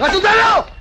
Mga sundalo!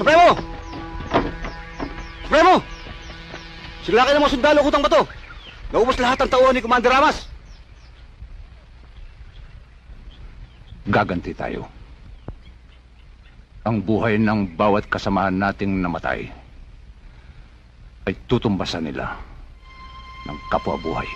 Supremo! Supremo! Silakay ng mga sundalo kutang bato. Naubos lahat ang tauhan ni Commander Ramos. Gaganti tayo. Ang buhay ng bawat kasamaan nating namatay ay tutumbasan nila ng kapwa buhay.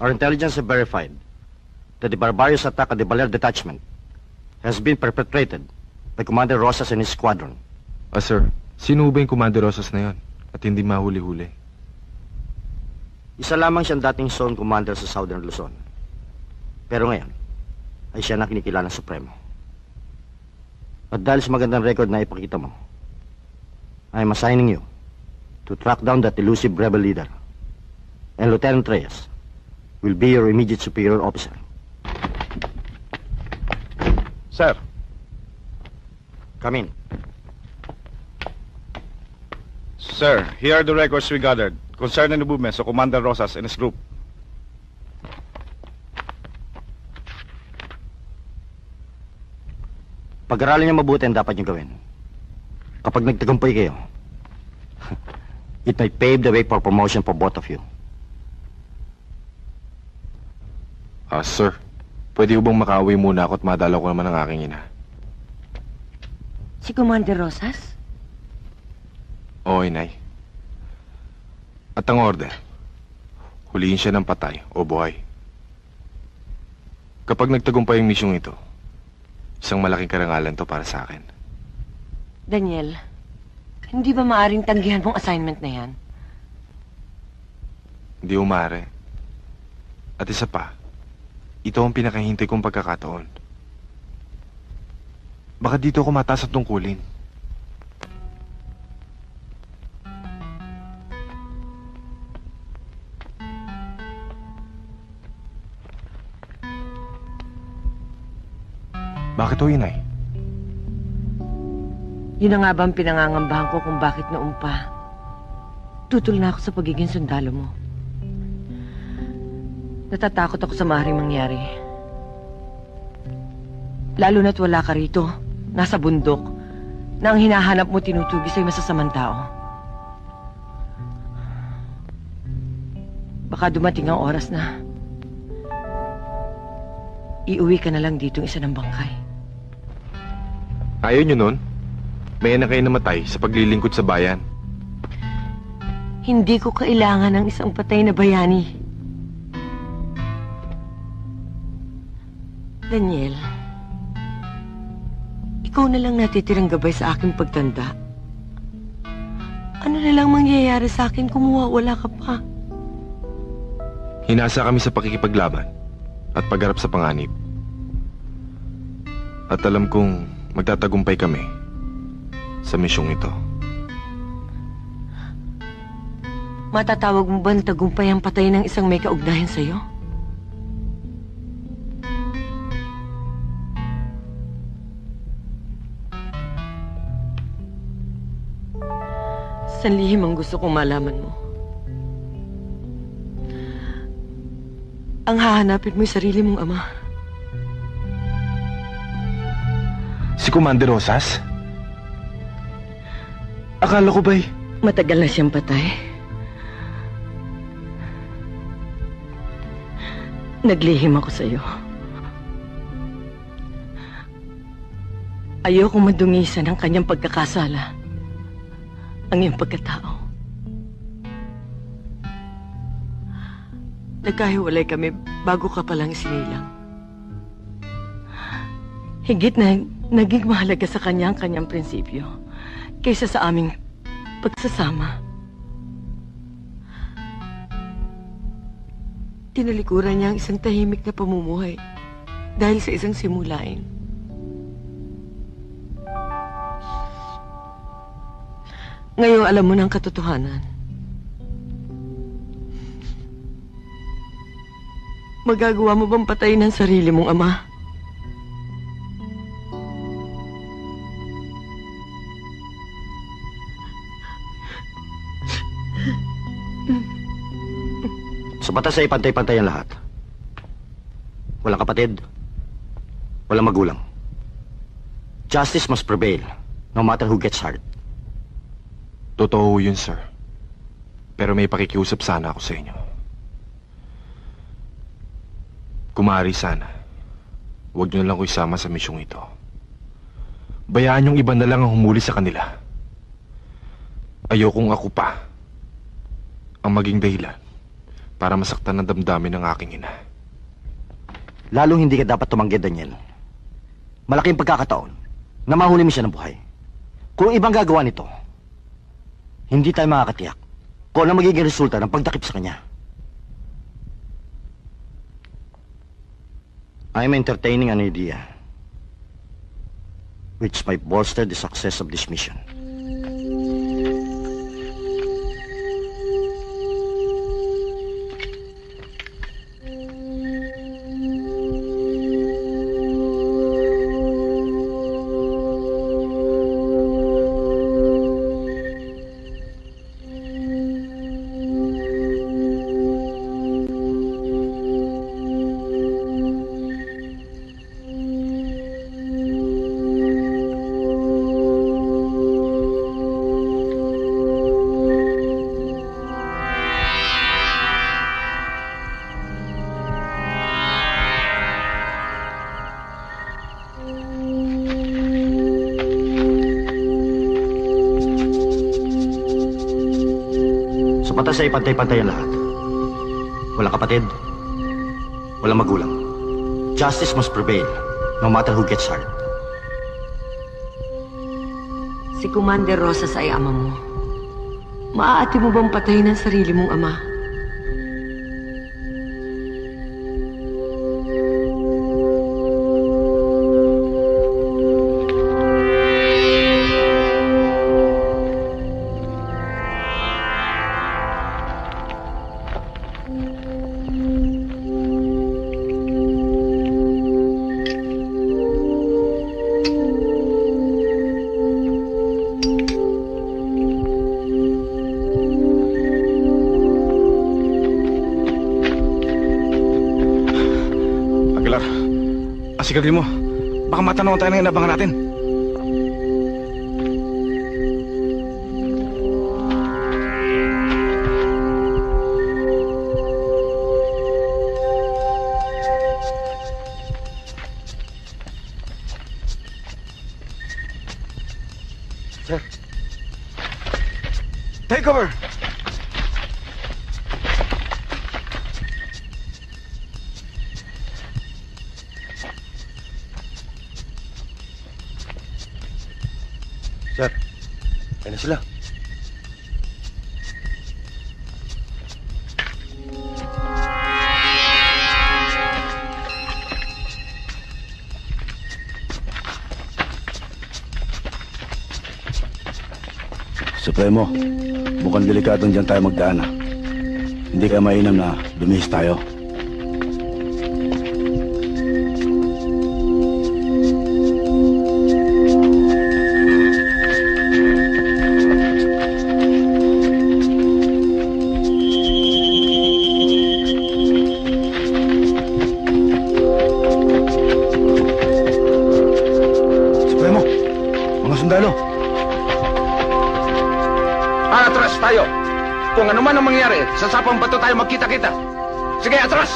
Our intelligence have verified that the barbarous attack at the Baler detachment has been perpetrated by Commander Rosas and his squadron. Sir, sino ba yung Commander Rosas na yon at hindi mahuli-huli? Isa lamang siyang dating zone commander sa Southern Luzon. Pero ngayon, ay siya na kinikilalang Supremo. At dahil sa magandang record na ipakita mo, I am assigning you to track down that elusive rebel leader and Lieutenant Reyes will be your immediate superior officer. Sir, Come in. Sir, here are the records we gathered concerning the movements of Commander Rosas and his group. Pag-aralin niyo mabuti ang dapat niyo gawin. Kapag nagtagumpay kayo, it might pave the way for promotion for both of you. Sir, pwede ko bang makauwi muna ako at madalaw ko naman ang aking ina? Si Commander Rosas? Oo, inay. At ang order, huliin siya ng patay o buhay. Kapag nagtagumpay ang misyong ito, isang malaking karangalan to para sa akin. Daniel, hindi ba maaring tanggihan mong assignment na yan? Hindi umare. At isa pa, ito ang pinakahintay kong pagkakataon. Baka dito ako mataas at tungkulin. Bakit o, inay? Yun na nga ba ang pinangangambahan ko kung bakit noon pa tutol na ako sa pagiging sundalo mo. Natatakot ako sa maaaring mangyari. Lalo na't wala ka rito, nasa bundok, na ang hinahanap mo tinutugis ay masasamang tao. Baka dumating ang oras na iuwi ka na lang dito isa ng bangkay. Ayaw nyo nun? May anak kayo namatay sa paglilingkod sa bayan. Hindi ko kailangan ng isang patay na bayani. Daniel, ikaw na lang natitirang gabay sa aking pagtanda. Ano na lang mangyayari sa akin kung mawawala ka pa? Hinasa kami sa pakikipaglaban at pagharap sa panganib. At alam kong magtatagumpay kami sa misyong ito. Matatawag mo ba na tagumpay ang patay ng isang may kaugnayan sa'yo? Sanlihim ang gusto kong malaman mo. Ang hahanapin mo yung sarili mong ama. Si Commander Rosas? Akala ko ba'y... Matagal na siyang patay. Naglihim ako sa'yo. Ayokong madungisan ang kanyang pagkakasala. Ang iyong pagkatao. Nagkahiwalay kami bago ka palang sinilang. Higit na naging mahalaga sa kanya ang kanyang prinsipyo kaysa sa aming pagsasama. Tinalikuran niya ang isang tahimik na pamumuhay dahil sa isang simulain. Ngayon alam mo na ang katotohanan. Magagawa mo bang patayin ang sarili mong ama? Sa batas ay pantay-pantay ang lahat. Walang kapatid, walang magulang. Justice must prevail, no matter who gets hurt. Totoo yun, sir. Pero may pakikiusap sana ako sa inyo. Kumari sana, huwag niyo na lang ko isama sa misyong ito. Bayaan yung iba na lang ang humuli sa kanila. Ayokong ako pa ang maging dahilan para masaktan ang damdamin ng aking ina. Lalong hindi ka dapat tumanggi, Daniel. Malaking pagkakataon na mahuli mo siya ng buhay. Kung ibang gagawa nito, hindi tayo makakatiyak kung ano magiging resulta ng pagtakip sa kanya. I'm entertaining an idea which might bolster the success of this mission. batas ay pantay-pantay ang lahat. Walang kapatid, walang magulang. Justice must prevail, no matter who gets hurt. Si Commander Rosas ay ama mo. Maaati mo bang patayin ang sarili mong ama? Aguilar, asigarin mo. Baka matanong tayo na inabangan natin. Sir. Take cover! Sir, ayun na sila. Supremo, mukhang delikadong dyan tayo magdaan ah. Hindi kaya mainam na lumihis tayo. Supremo, mga sundalo. Atras tayo! Kung ano man ang mangyari, sa sapang bato tayo magkita-kita. Sige, atras!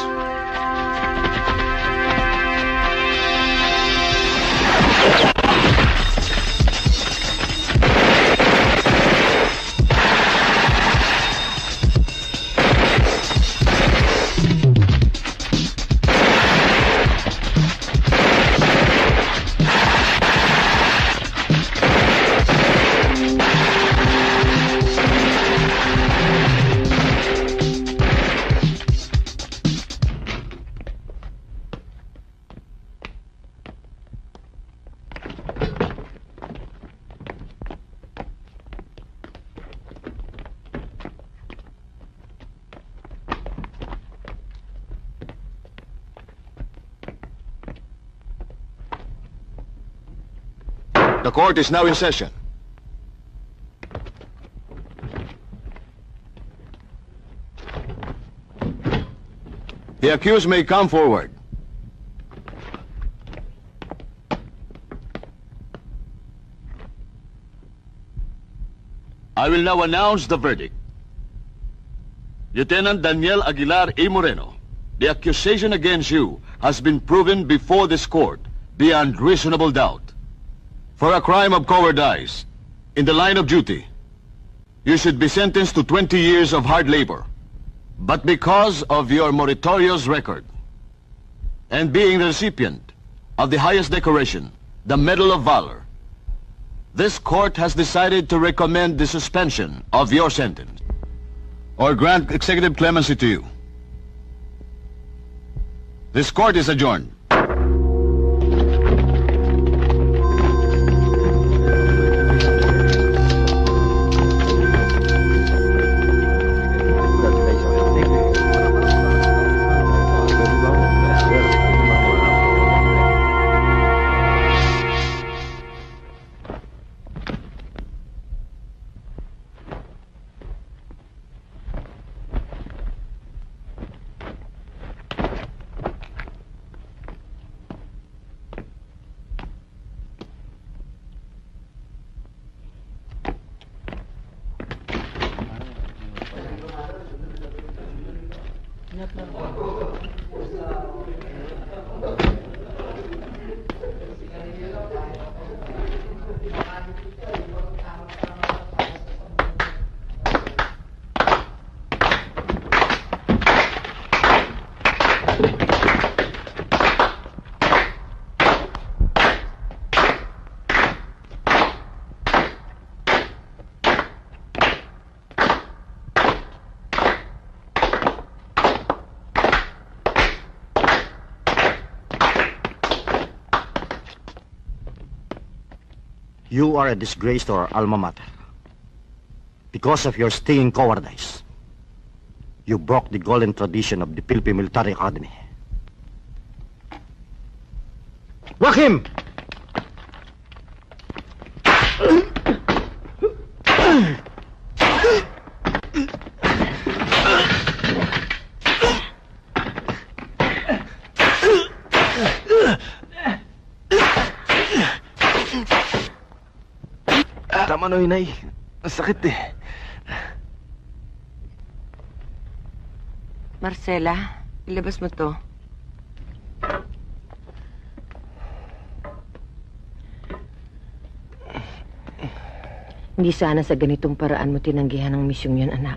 The court is now in session. The accused may come forward. I will now announce the verdict. Lieutenant Daniel Aguilar A. Moreno, the accusation against you has been proven before this court beyond reasonable doubt. For a crime of cowardice in the line of duty, you should be sentenced to 20 years of hard labor. But because of your meritorious record and being the recipient of the highest decoration, the Medal of Valor, this court has decided to recommend the suspension of your sentence or grant executive clemency to you. This court is adjourned. You are a disgrace to our alma mater. Because of your stinging cowardice, you broke the golden tradition of the Philippine Military Academy. Whack him! Tama na, Inay. Ang sakit eh. Marcela, ilabas mo to. Hindi sana sa ganitong paraan mo tinanggihan ang misyong yun, anak.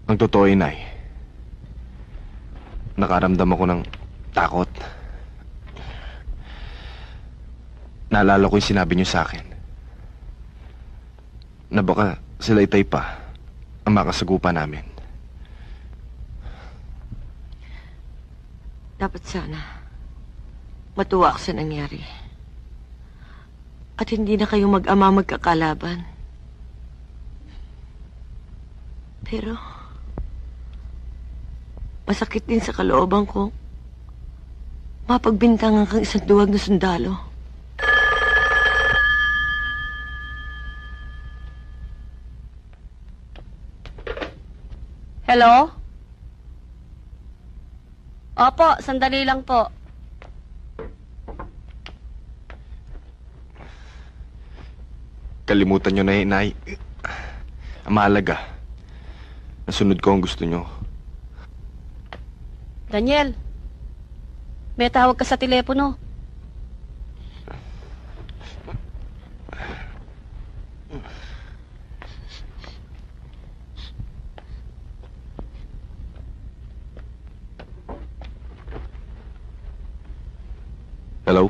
Ang totoo, Inay. Nakaramdam ako ng takot. Naalala ko yung sinabi niyo sa akin. Na baka sila Itay pa ang makasagupa namin. Dapat sana matuwa ako sa nangyari. At hindi na kayo mag-ama magkakalaban. Pero masakit din sa kalooban ko mapagbintangan kang isang duwag na sundalo. Hello? Opo, sandali lang po. Kalimutan niyo na, Inay. Ang mahalaga, nasunod ko ang gusto niyo. Daniel, may tawag ka sa telepono. Hello?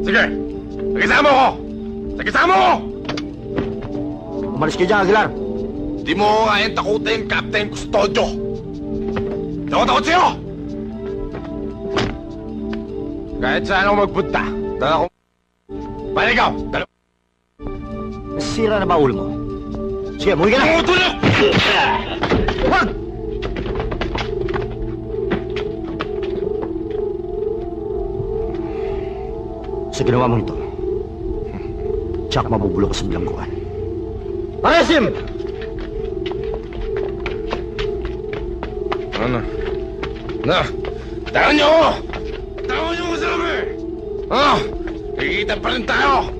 Sige! Nagisama ko! Nagisama ko! Umalis kayo dyan, Aguilar. Di mo ko kayang takutin, Captain Custodio! Di ako takot sa'yo! Kahit saan ako magpunta, dala ko... Baligaw! Nasira na ba ulo mo? Sige, muwi ka na! Tumutulog! Wag! Sa ginawa mo ito, tsak mabubulo ka sa bilangguan. Paresim! Ano? Na! Tawan niyo ako! Tawan niyo ako sa labi! Ah! Nakikita pa rin tayo!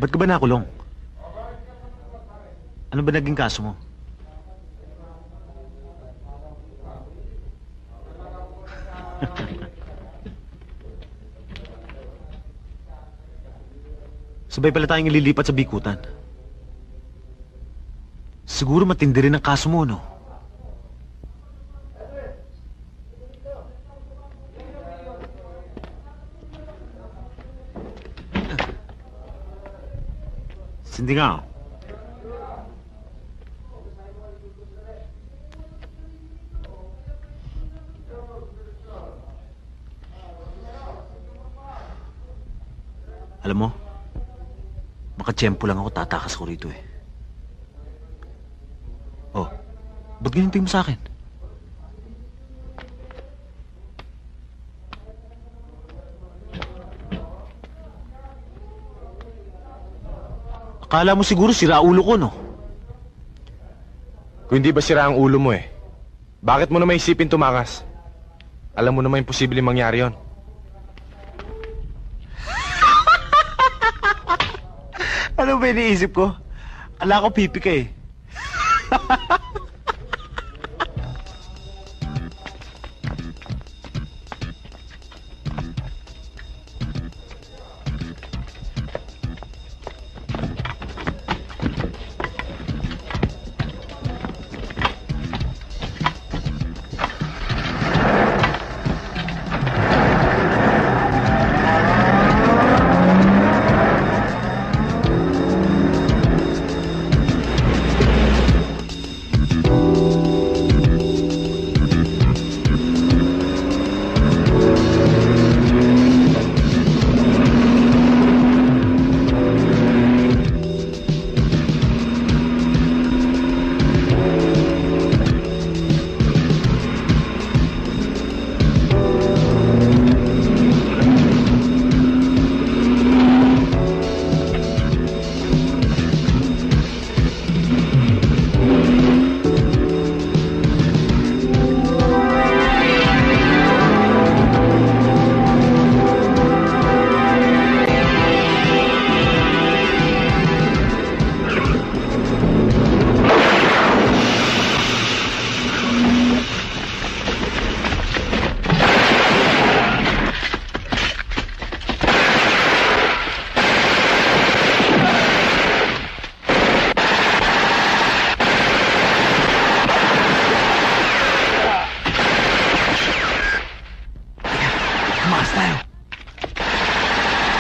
Ba't ka ba nakulong? Ano ba naging kaso mo? Sabay pala tayong ililipat sa bikutan. Siguro matindi rin ang kaso mo, no? Hindi nga. Makatsyempo lang ako, tatakas ko rito eh. Oh, ba't ganyan tingin mo sa akin? Akala mo siguro sira ulo ko, no? Kung hindi ba sira ang ulo mo eh, bakit mo naman isipin tumakas? Alam mo naman imposibleng mangyari yon. Ano ba iniisip ko? Ala ko pipi ka eh.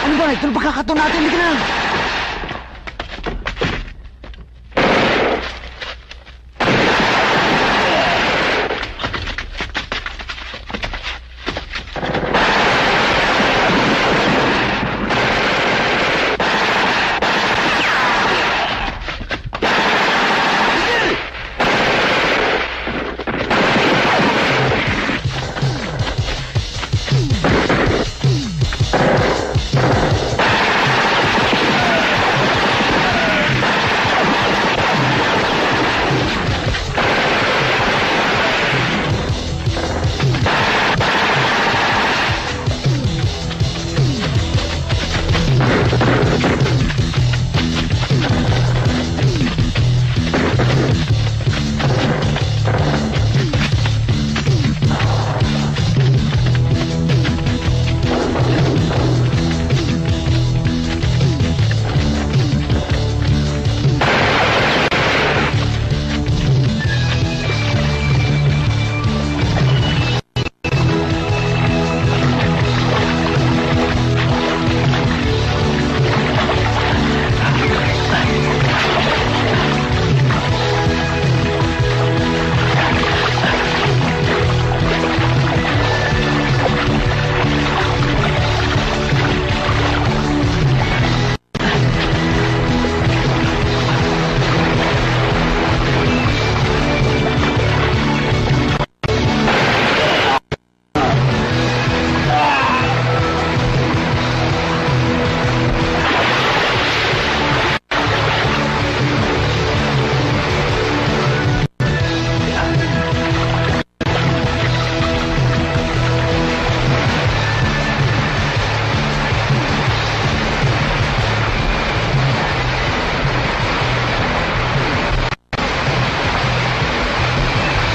Ano ba? Ito na pagkakataon natin. Hindi ka na.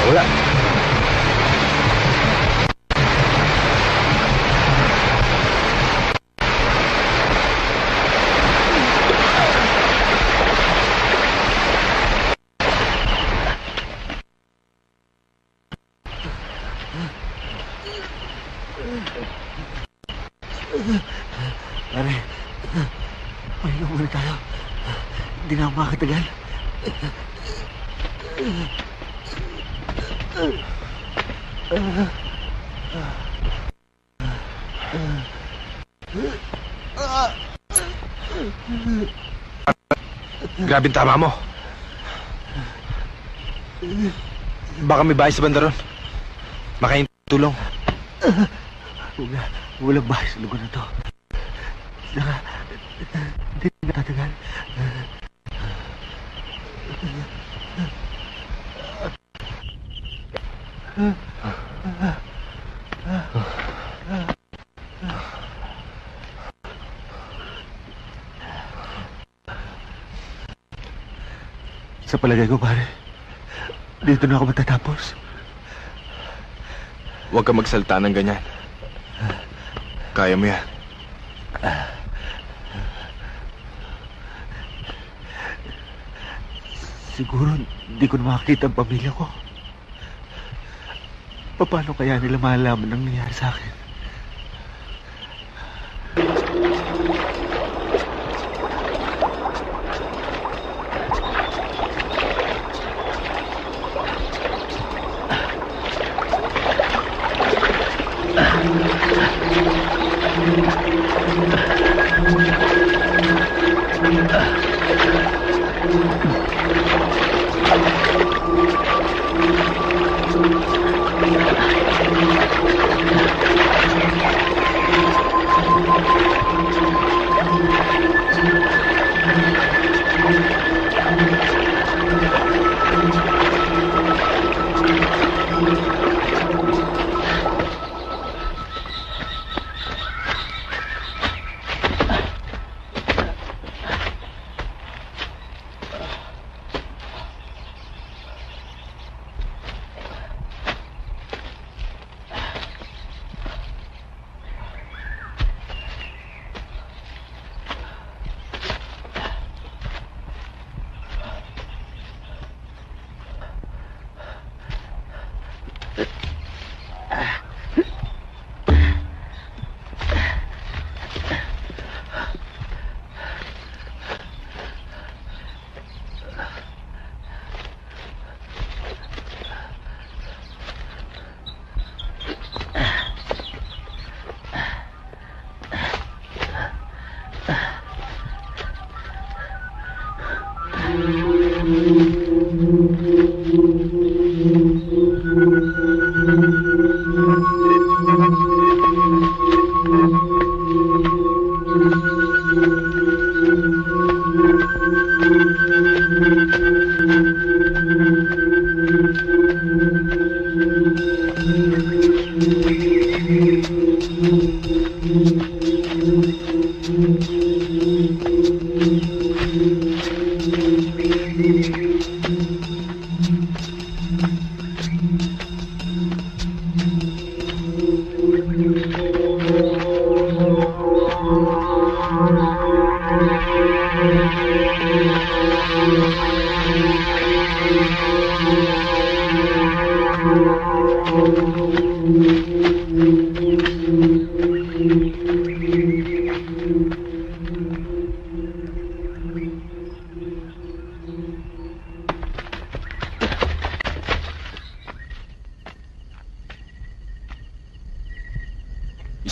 Wala. Pare, pahinga muna tayo. Hindi na ako makakatagal. Grabe tama mo. Baka may bahay sa banda ron. Makain tulong. Walang bahay sa lugar na to. Saka, hindi na tatagal. Sa palagay ko, pare, dito na ako matatapos. Huwag ka magsalita ng ganyan. Kaya mo yan. Siguro hindi ko na makakita ang pamilya ko. Paano kaya nila malalaman ang nangyari sa akin?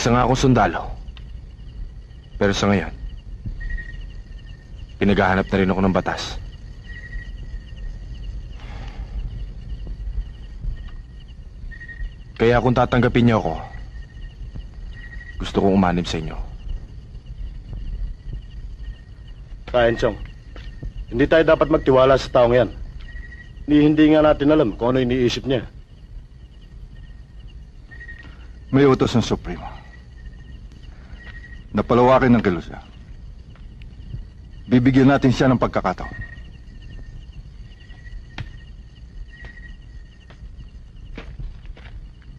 Isa nga akong sundalo. Pero sa ngayon, pinaghahanap na rin ako ng batas. Kaya kung tatanggapin niyo ako, gusto kong umanib sa inyo. Kaensyong, hindi tayo dapat magtiwala sa taong yan. Hindi nga natin alam kung ano iniisip niya. May utos ng Supremo. Napalawakin ng kilusa. Bibigyan natin siya ng pagkakataon.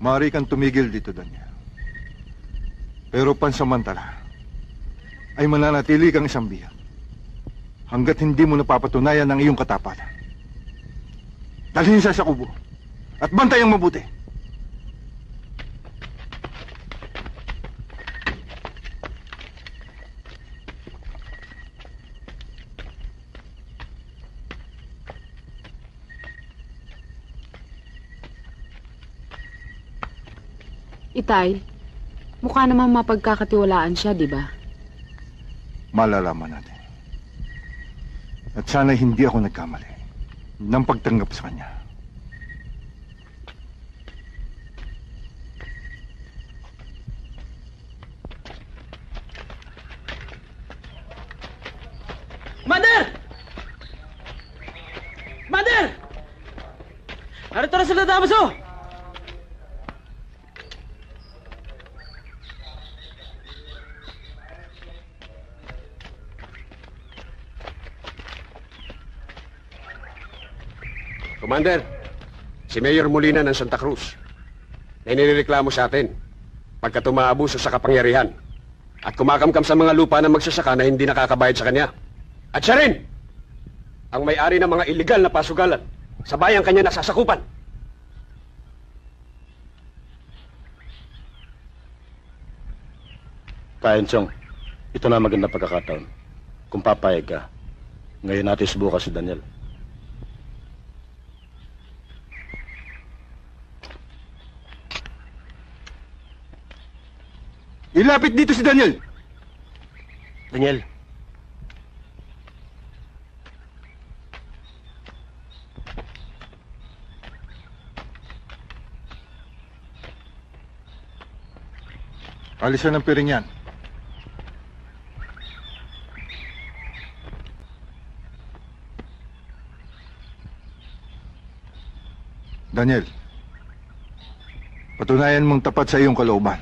Maaari kang tumigil dito, Daniel. Pero pansamantala, ay mananatili kang isang bihag hanggat hindi mo napapatunayan ang iyong katapatan. Dalhin siya sa kubo at bantayang mabuti. Itay, mukha naman mapagkakatiwalaan siya, di ba? Malalaman natin. At sana'y hindi ako nagkamali ng pagtanggap sa kanya. Commander! Commander! Narito na sila Damaso! Commander, si Mayor Molina ng Santa Cruz na inireklamo sa atin pagka tumaabuso sa kapangyarihan at kumakamkam sa mga lupa ng magsasaka na hindi nakakabayad sa kanya. At siya rin ang may-ari ng mga iligal na pasugalan sa bayang kanya nasasakupan. Kaenchong, ito na magandang pagkakataon. Kung papayag ka, ngayon natin subukan si Daniel. Ilapit dito si Daniel! Daniel. Alisan ang piring yan. Daniel, patunayan mong tapat sa iyong kalooban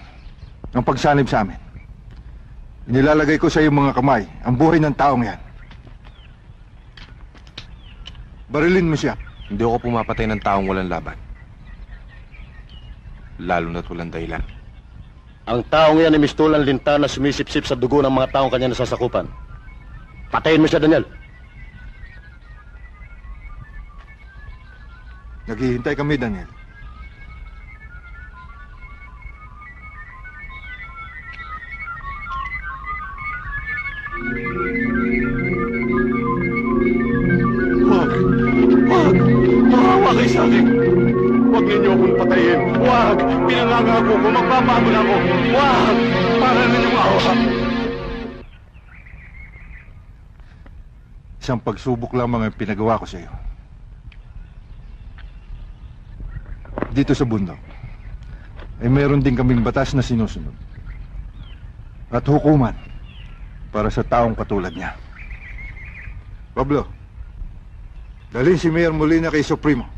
ang pagsanib sa amin. Inilalagay ko sa iyong mga kamay ang buhay ng taong yan. Barilin mo siya. Hindi ako pumapatay ng taong walang laban. Lalo na't walang dahilan. Ang taong yan ay mistulang linta na sumisipsip sa dugo ng mga taong kanya nasasakupan. Patayin mo siya, Daniel. Naghihintay kami, Daniel. Wag! Maawa kayo sa akin! Huwag ninyo akong patayin! Wag! Pinangangako ko, magbabago na ako! Wag! Para ninyong awa! Isang pagsubok lamang ang pinagawa ko sa iyo. Dito sa bundok, ay meron din kaming batas na sinusunod. At hukuman para sa taong katulad niya. Pablo, dalhin si Mayor Molina kay Supremo.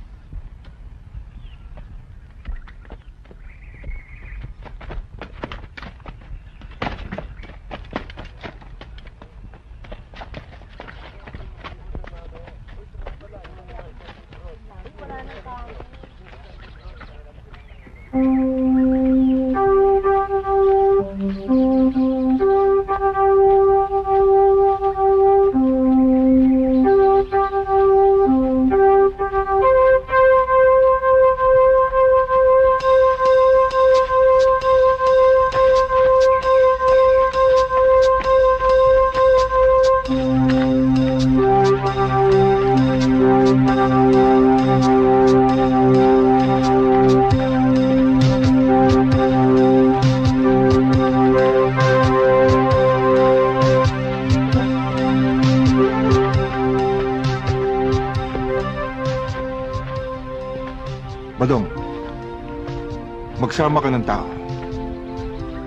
Badong, magsama ka ng tao.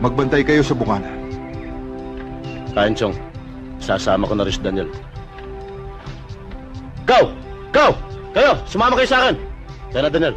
Magbantay kayo sa bungana. Kaenchong, sasama ko na rin si Daniel. Go! Go! Kayo, sumama kayo sa akin! Kaya na, Daniel.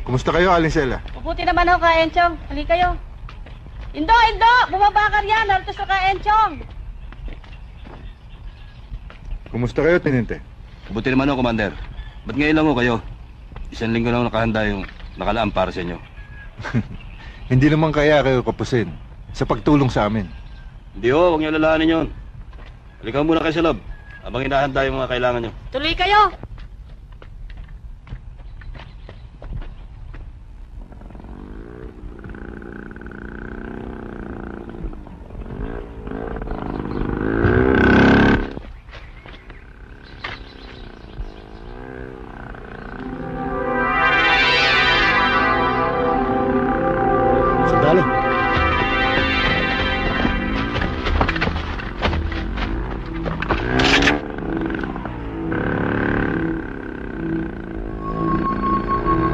Kumusta kayo, Alinsela? Mabuti naman ako, Ka Enchong. Halika kayo. Indo! Bumaba ka riyan. Narito sa Ka Enchong. Kumusta kayo, Tenente? Mabuti naman ako, Commander. Ba't ngayon lang ho kayo? 1 linggo lang nakahanda yung nakalaan para sa inyo. Hindi naman kaya kayo kapusin sa pagtulong sa amin. Hindi ho, huwag niyo lalahanin yun. Halika muna kayo sa loob habang hinahanda yung mga kailangan nyo. Tuloy kayo.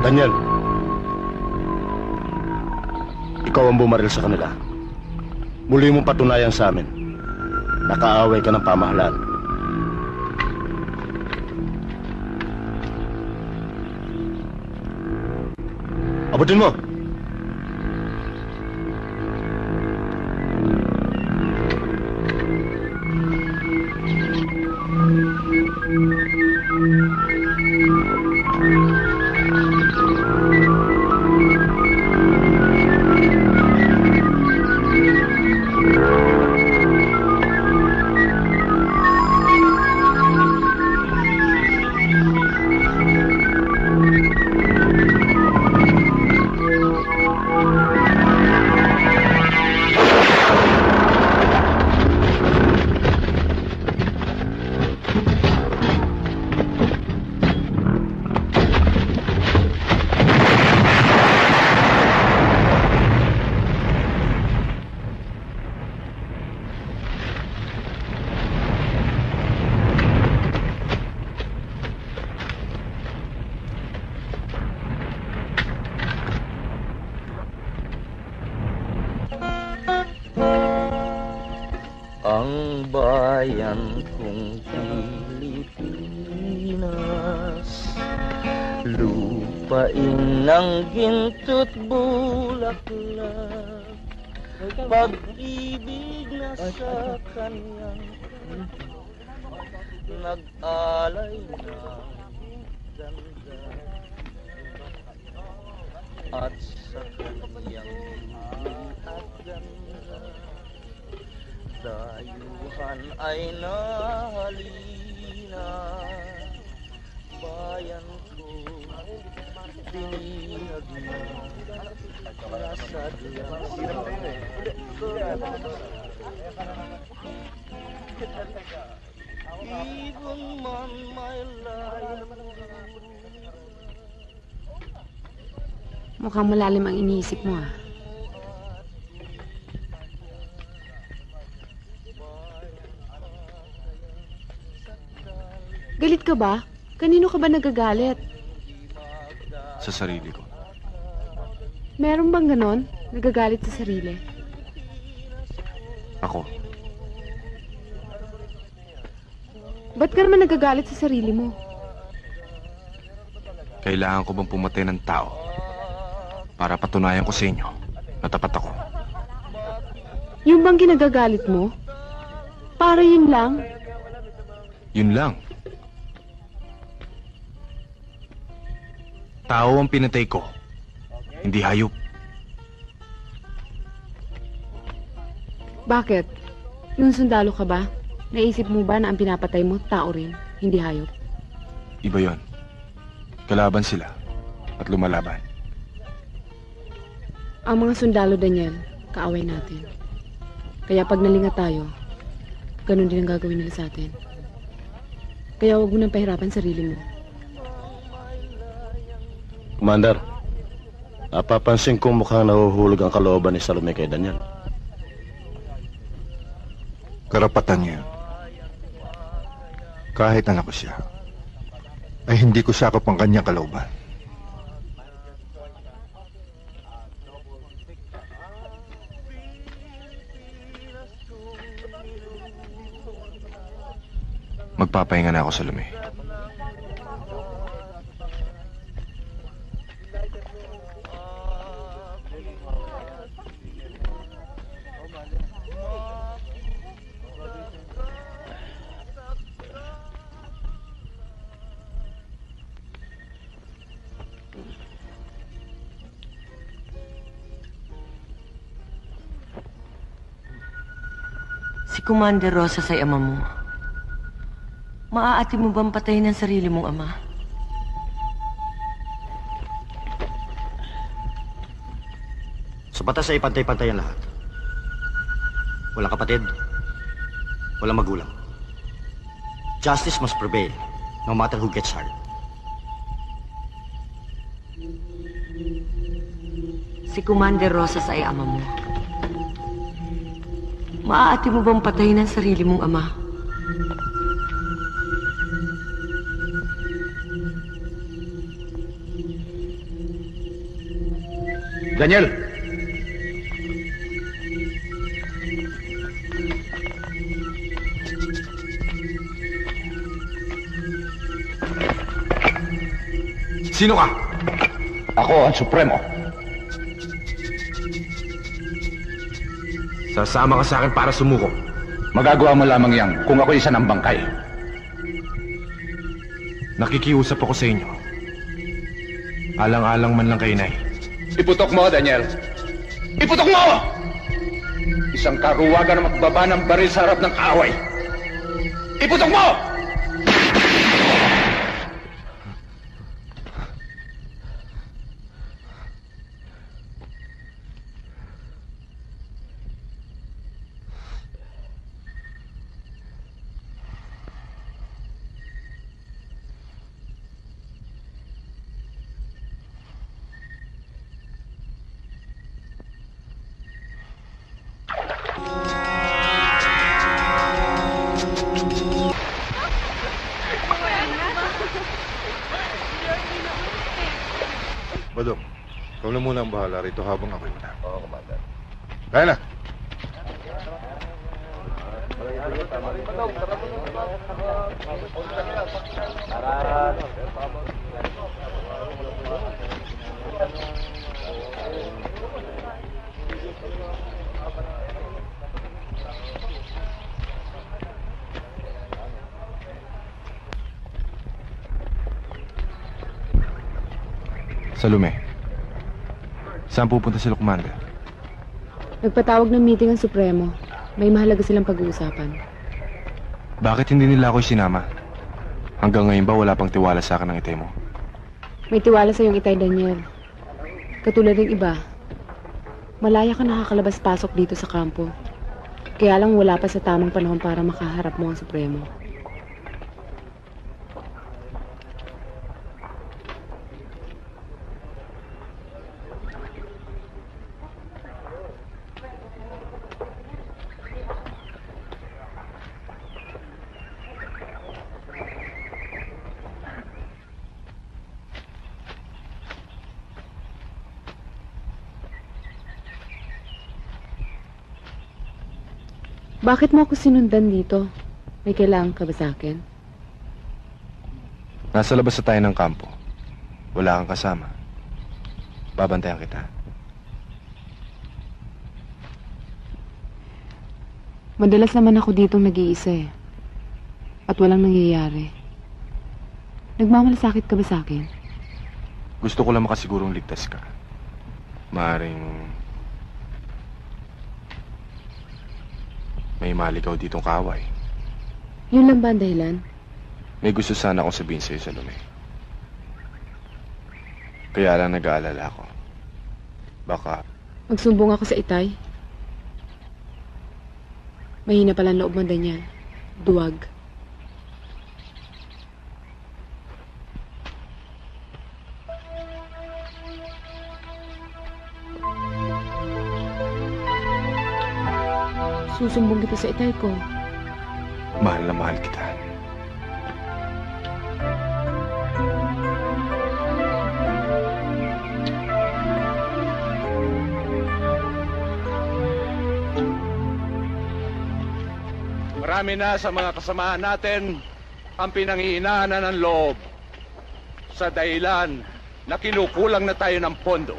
Daniel, ikaw ang bumaril sa kanila. Muli mong patunayan sa amin. Nakaaway ka ng pamahalaan. Abutin mo! Ang bayan kong Pilipinas, lupain ng ginto't bulaklak, pag-ibig na sa kanyang nag-alay ng ganda, at sa kanyang luwi at ganda dayuhan ay nahalina. Bayan ko, binihag mo, nasadlas. Even man my life. Mukhang malalim ang iniisip mo, ah. Galit ka ba? Kanino ka ba nagagalit? Sa sarili ko. Meron bang ganon? Nagagalit sa sarili? Ako. Ba't ka naman nagagalit sa sarili mo? Kailangan ko bang pumatay ng tao para patunayan ko sa inyo na tapat ako? Yung bang kinagagalit mo? Para yun lang? Yun lang. Tao ang pinatay ko, hindi hayop. Bakit? Nung sundalo ka ba, naisip mo ba na ang pinapatay mo, tao rin, hindi hayop? Iba yon. Kalaban sila at lumalaban. Ang mga sundalo, Daniel, kaaway natin. Kaya pag nalinga tayo, ganun din ang gagawin nila sa atin. Kaya huwag mo nang pahirapan sarili mo. Commander, napapansin ko mukhang nahuhulog ang kalooban ni Salome kay Daniel. Karapatan niya. Kahit anak ko siya, ay hindi ko sakop ang kanyang kalooban. Magpapahinga na ako, Salome. Si Commander Rosas ay ama mo. Maaati mo bang patayin ang sarili mong ama? Sa batas ay pantay-pantay ang lahat. Walang kapatid, walang magulang. Justice must prevail, no matter who gets hurt. Si Commander Rosas ay ama mo. Maaati mo bang patayin ang sarili mong ama? Daniel! Sino ka? Ako ang Supremo. Sasama ka sa akin para sumuko. Magagawa mo lamang yan kung ako isa ng bangkay. Nakikiusap ako sa inyo. Alang-alang man lang kay Inay. Iputok mo, Daniel. Iputok mo! Isang karuwagan na magbaba ng baril sa harap ng kaaway. Iputok mo! Badong, ikaw na muna ang bahala rito habang ako'y wala. Oo, Commander. Kaya na! Salome, saan pupunta sila, Commander? Nagpatawag ng meeting ang Supremo. May mahalaga silang pag-uusapan. Bakit hindi nila ako sinama? Hanggang ngayon ba wala pang tiwala sa akin ng itay mo? May tiwala sa iyong itay, Daniel. Katulad ng iba, malaya ka nakakalabas-pasok dito sa kampo. Kaya lang wala pa sa tamang panahon para makaharap mo ang Supremo. Bakit mo ako sinundan dito? May kailangan ka ba sa akin? Nasa labas na tayo ng kampo. Wala kang kasama. Babantayan kita. Madalas naman ako ditong nag-iisa eh. At walang nangyayari. Nagmamalasakit ka ba sa akin? Gusto ko lang makasigurong ligtas ka. Maaring may maligaw ditong kaaway. Yun lang ba ang dahilan? May gusto sana akong sabihin sa'yo, Salome. Kaya lang nag-aalala ako. Baka Magsumbong ako sa itay. Mahina pala ang loob mo, Daniel. Duwag. Susumbong kita sa itay ko. mahal na mahal kita. Marami na sa mga kasamahan natin ang pinanghihinaanan ng loob sa dahilan na kinukulang na tayo ng pondo.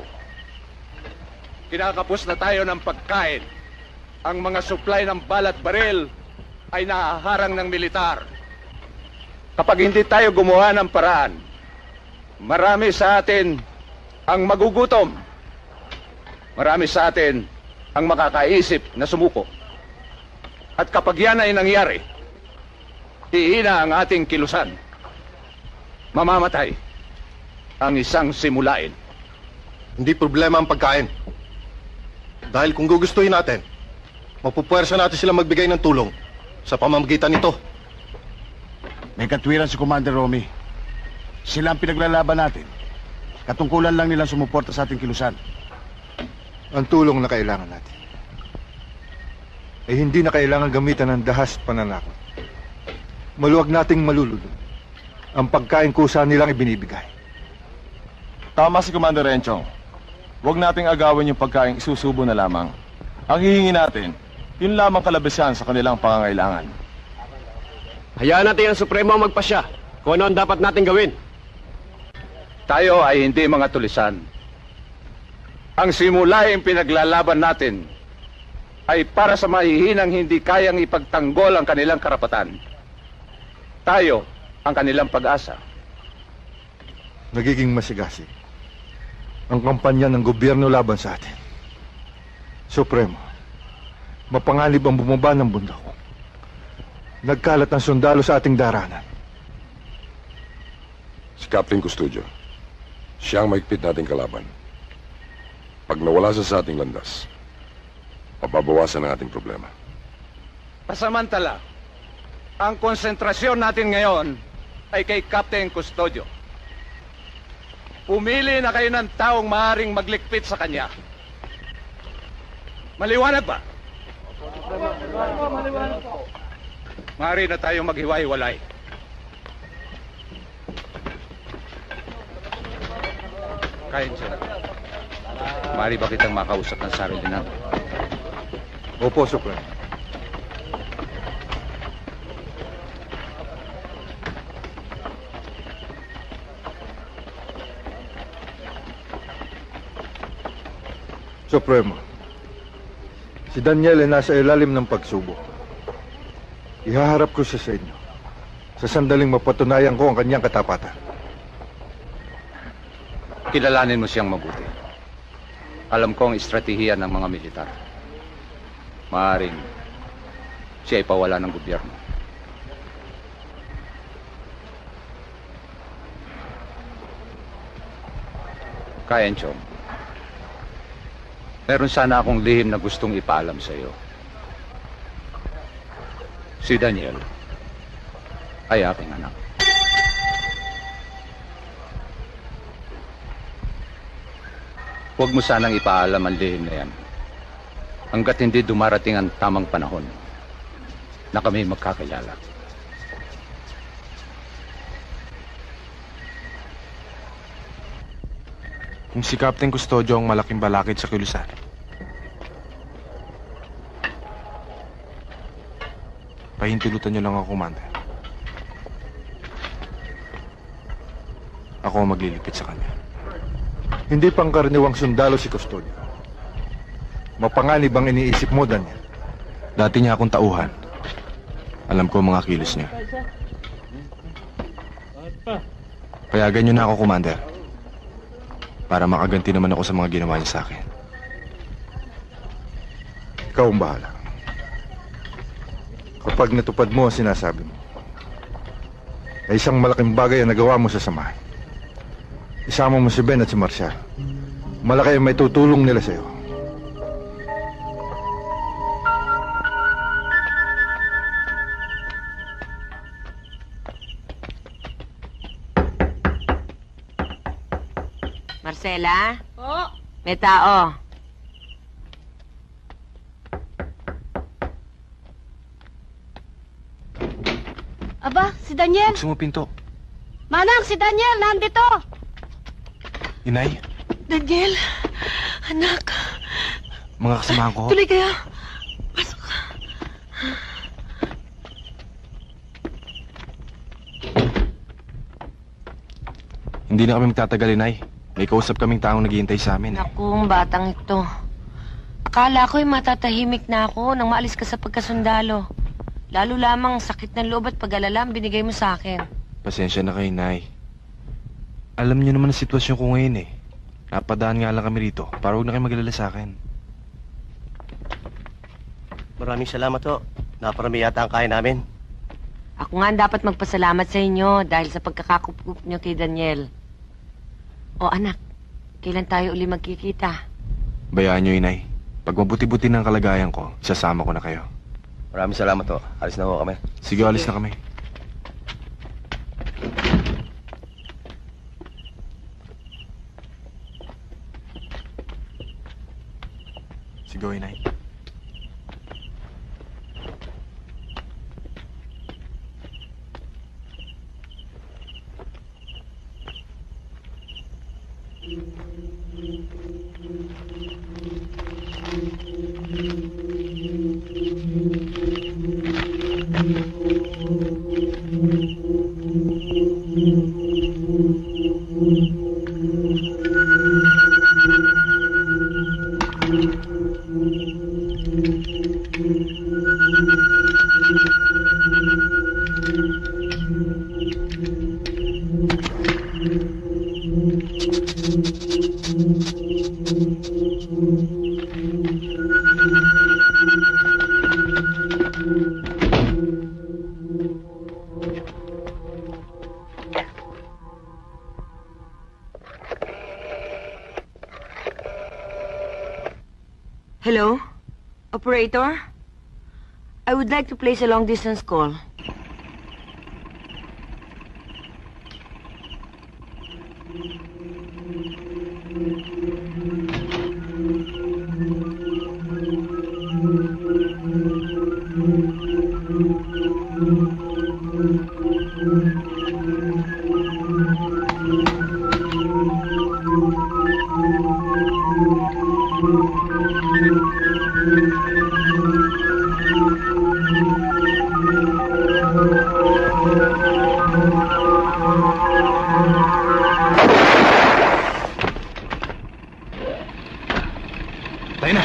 Kinakapos na tayo ng pagkain. Ang mga supply ng balat baril ay nahaharang ng militar. Kapag hindi tayo gumawa ng paraan, marami sa atin ang magugutom. Marami sa atin ang makakaisip na sumuko. At kapag yan ay nangyari, hihina ang ating kilusan. Mamamatay ang isang simulain. Hindi problema ang pagkain. Dahil kung gugustuhin natin, mapupwersa natin sila magbigay ng tulong sa pamamagitan nito. May katwiran si Commander Romy. Sila ang pinaglalaban natin. Katungkulan lang nilang sumuporta sa ating kilusan. Ang tulong na kailangan natin ay hindi na kailangan gamitan ng dahas pananakot. Maluwag nating malululog ang pagkain kusa nilang ibinibigay. Tama si Commander Enchong. Huwag nating agawin yung pagkain isusubo na lamang. Ang hihingi natin, yun lamang kalabasan sa kanilang pangangailangan. Hayaan natin ang Supremo ang magpasya kung ano ang dapat natin gawin. Tayo ay hindi mga tulisan. Ang simulaing pinaglalaban natin ay para sa mahihinang hindi kayang ipagtanggol ang kanilang karapatan. Tayo ang kanilang pag-asa. Nagiging masigasig ang kampanya ng gobyerno laban sa atin. Supremo, mapanganib ang bumaba ng bundok. Nagkalat ang sundalo sa ating daranan. Si Captain Custodio, siya ang maigpit nating kalaban. Pag nawala siya sa ating landas, mababawasan ang ating problema. Pasamantala, ang konsentrasyon natin ngayon ay kay Captain Custodio. Pumili na kayo ng taong maaaring maglikpit sa kanya. Maliwanag ba? Maaari na tayong maghiwa-hiwalay. Kain siya. Maaari ba kitang makausap ng sarili namin? Opo, Supremo. Supremo, si Daniel ay nasa ilalim ng pagsubok. Ihaharap ko siya sa inyo sa sandaling mapatunayan ko ang kanyang katapatan. Kilalanin mo siyang mabuti. Alam ko ang estratehiya ng mga militar. Maaring siya ay pawala ng gobyerno. Kaenchong, meron sana akong lihim na gustong ipaalam sa iyo. Si Daniel ay aking anak. Huwag mo sanang ipaalam ang lihim na yan hanggat hindi dumarating ang tamang panahon na kami magkakilala. Kung si Captain Custodio ang malaking balakid sa kilusan, pahintulutan niyo lang ako, Commander. Ako ang maglilipit sa kanya. Hindi pangkaraniwang sundalo si Custodio. Mapanganib ang iniisip mo, Daniel. Dati niya akong tauhan. Alam ko ang mga kilos niya. Payagan niyo na ako, Commander. Para makaganti naman ako sa mga ginawa niya sa akin. Ikaw ang bahala. Kapag natupad mo ang sinasabi mo, ay isang malaking bagay ang nagawa mo sa samahan. Isama mo si Ben at si Marcial. Malaki ang may tutulong nila sa'yo. Marcela? Po? May tao. Aba, si Daniel. Buksan mo pinto. Manang, si Daniel, nandito. Inay, Daniel, anak. mga kasamahan ko. Tuloy kayo. Hindi na kami magtatagal, Inay. May kausap kaming taong naghihintay sa amin. Nakung batang ito. Akala ko'y matatahimik na ako nang maalis ka sa pagkasundalo. Lalo lamang sakit ng loob at pag-alala ang binigay mo sa akin. Pasensya na kayo, Nay. Alam niyo naman ang sitwasyon ko ngayon eh. Napadaan nga lang kami rito para huwag na kayo mag-alala sa akin. Maraming salamat ho. Naparami yata ang kain namin. Ako nga ang dapat magpasalamat sa inyo dahil sa pagkakakup nyo kay Daniel. O anak, kailan tayo uli magkikita? Bayaan nyo, Inay. Pag mabuti-buti ng kalagayan ko, sasama ko na kayo. Maraming salamat ho. Alis na ho kami. Sige, alis na kami. Sige, Inay. Hello? Operator? I would like to place a long-distance call. Tayo na!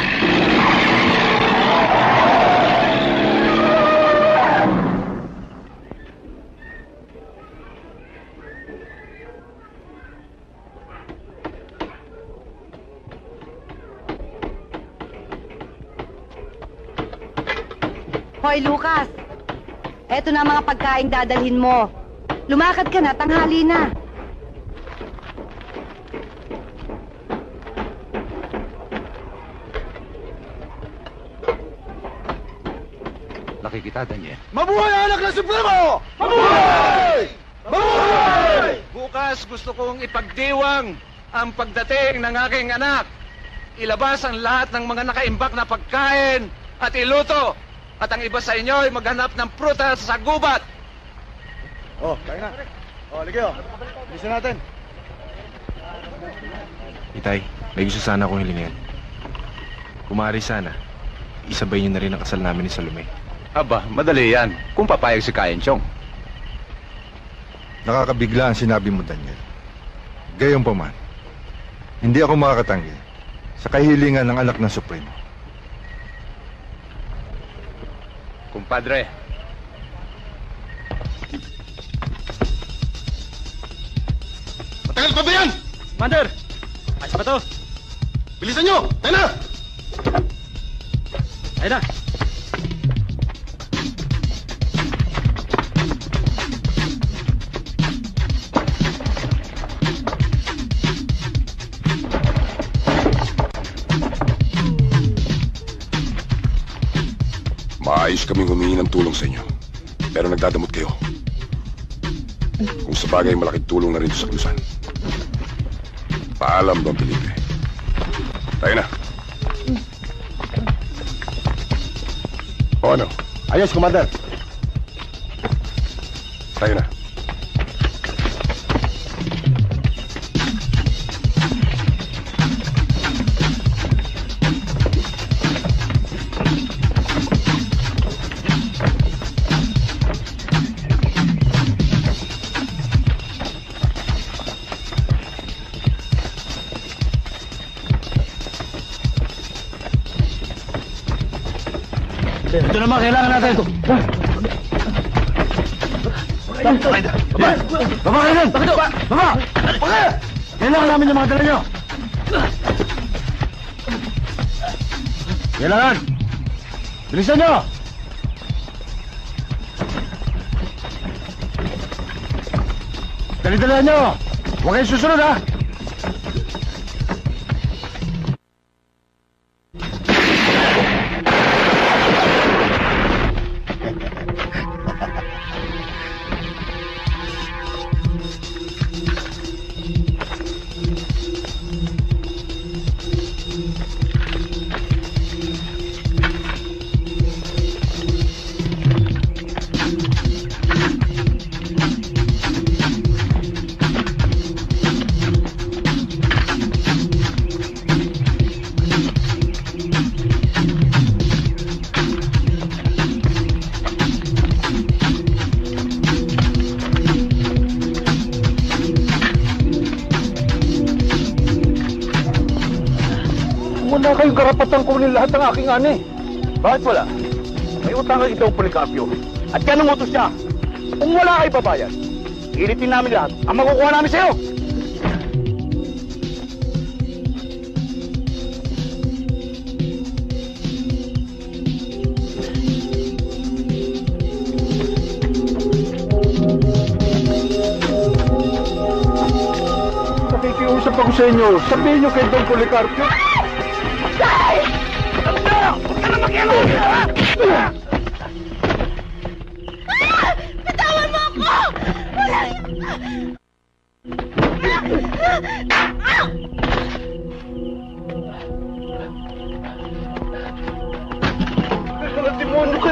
Hoy, Lucas! Eto na mga pagkaing dadalhin mo. Lumakad ka na, tanghali na. Laki kita, Daniel. Mabuhay ang anak ng Supremo! Mabuhay! Mabuhay! Bukas gusto kong ipagdiwang ang pagdating ng aking anak. Ilabas ang lahat ng mga nakaimbak na pagkain at iluto. At ang iba sa inyo ay maghanap ng prutas sa gubat. Oh, tayo na. Oh, ligyo. Bilisan natin. Itay, may gusto sana akong hilingin. Kumari sana, isabay niyo na rin ang kasal namin ni Salome. Aba, madali yan. Kung papayag si Kayenchong. Nakakabigla ang sinabi mo, Daniel. Gayunpaman, hindi ako makakatanggi sa kahilingan ng anak ng Supremo. Kumpadre. Matagal pa ba yan? Commander! Ayos ba to? Bilisan nyo! Tayo na! Ayun na! Maayos kaming humingi ng tulong sa inyo. Pero nagdadamot kayo. Kung sa bagay, malaking tulong na rin sa Luzon. Paalam, Don Felipe. Tayo na. O ano? Ayos, Commander. Tayo na. Ito naman, kailangan natin ito. Baba! Baba kayo nun! Baba! Baba! Kailangan namin yung mga dala nyo! Kailangan! Bilisan nyo! Dali-dalihan nyo! Huwag kayong susunod, ha? Wala kayong karapatang kunin lahat ng aking ani. Bakit wala? May utang kang itong Policarpio. At yan ang utos niya. Kung wala kayo babayad, ilitin namin lahat ang makukuha namin sa'yo. Nakikiusap ako sa inyo. Sabihin niyo kay Don Policarpio. Tay! Huwag ka na makialam! Bitawan mo ako! Mga demonyo ka!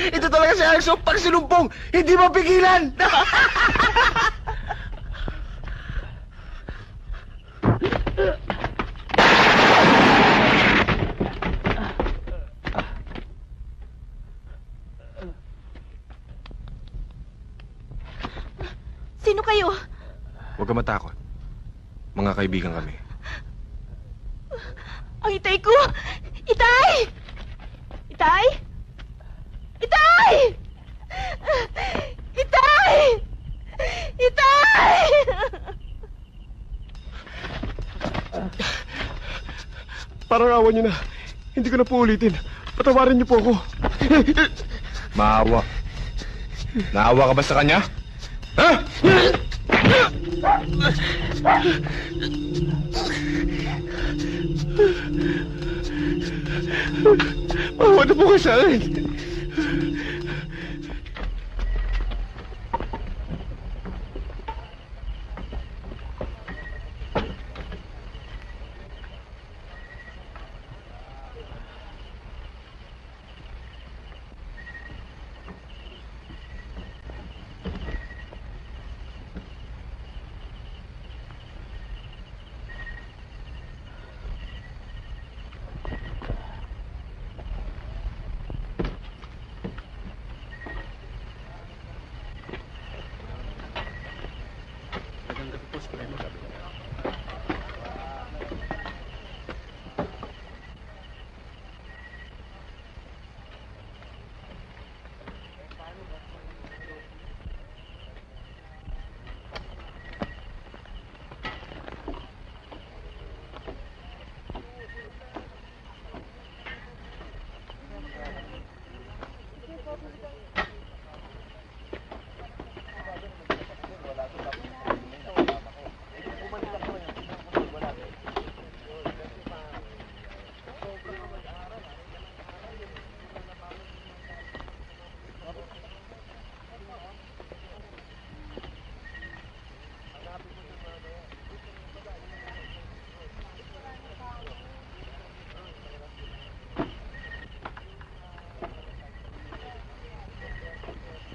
Ito talaga si Alexo, pag sinumpong, hindi mapigilan! Sino kayo? Huwag ka matakot. Mga kaibigan kami. Ang itay ko! Itay! Itay! Itay! Itay! Itay! Parang awa niyo na. Hindi ko na po ulitin. Patawarin niyo po ako. Maawa. Naawa ka ba sa kanya? Ha? Maawa na po ka sa akin.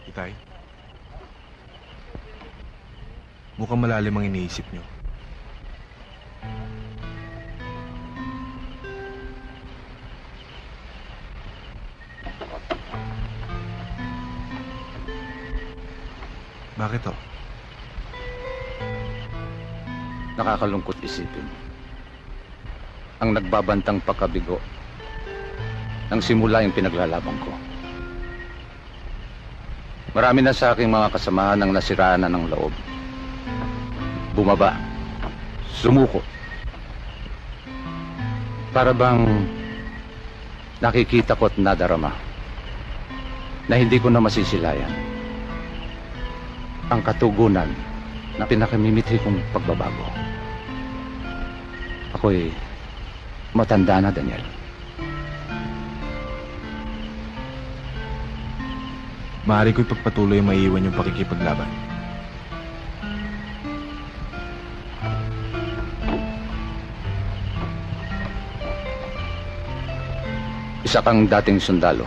Itay, mukhang malalim ang iniisip niyo. Bakit to? Nakakalungkot isipin. Ang nagbabantang pagkabigo nang simula yung pinaglalaban ko. Marami na sa aking mga kasamahan ang nasiraan na ng loob. Bumaba. Sumuko. Para bang nakikita ko at nadarama na hindi ko na masisilayan ang katugunan na pinakamimiti kong pagbabago. Ako'y matanda na, Daniel. Maaari ko'y pagpatuloy maiiwan yung pakikipaglaban. Isa kang dating sundalo.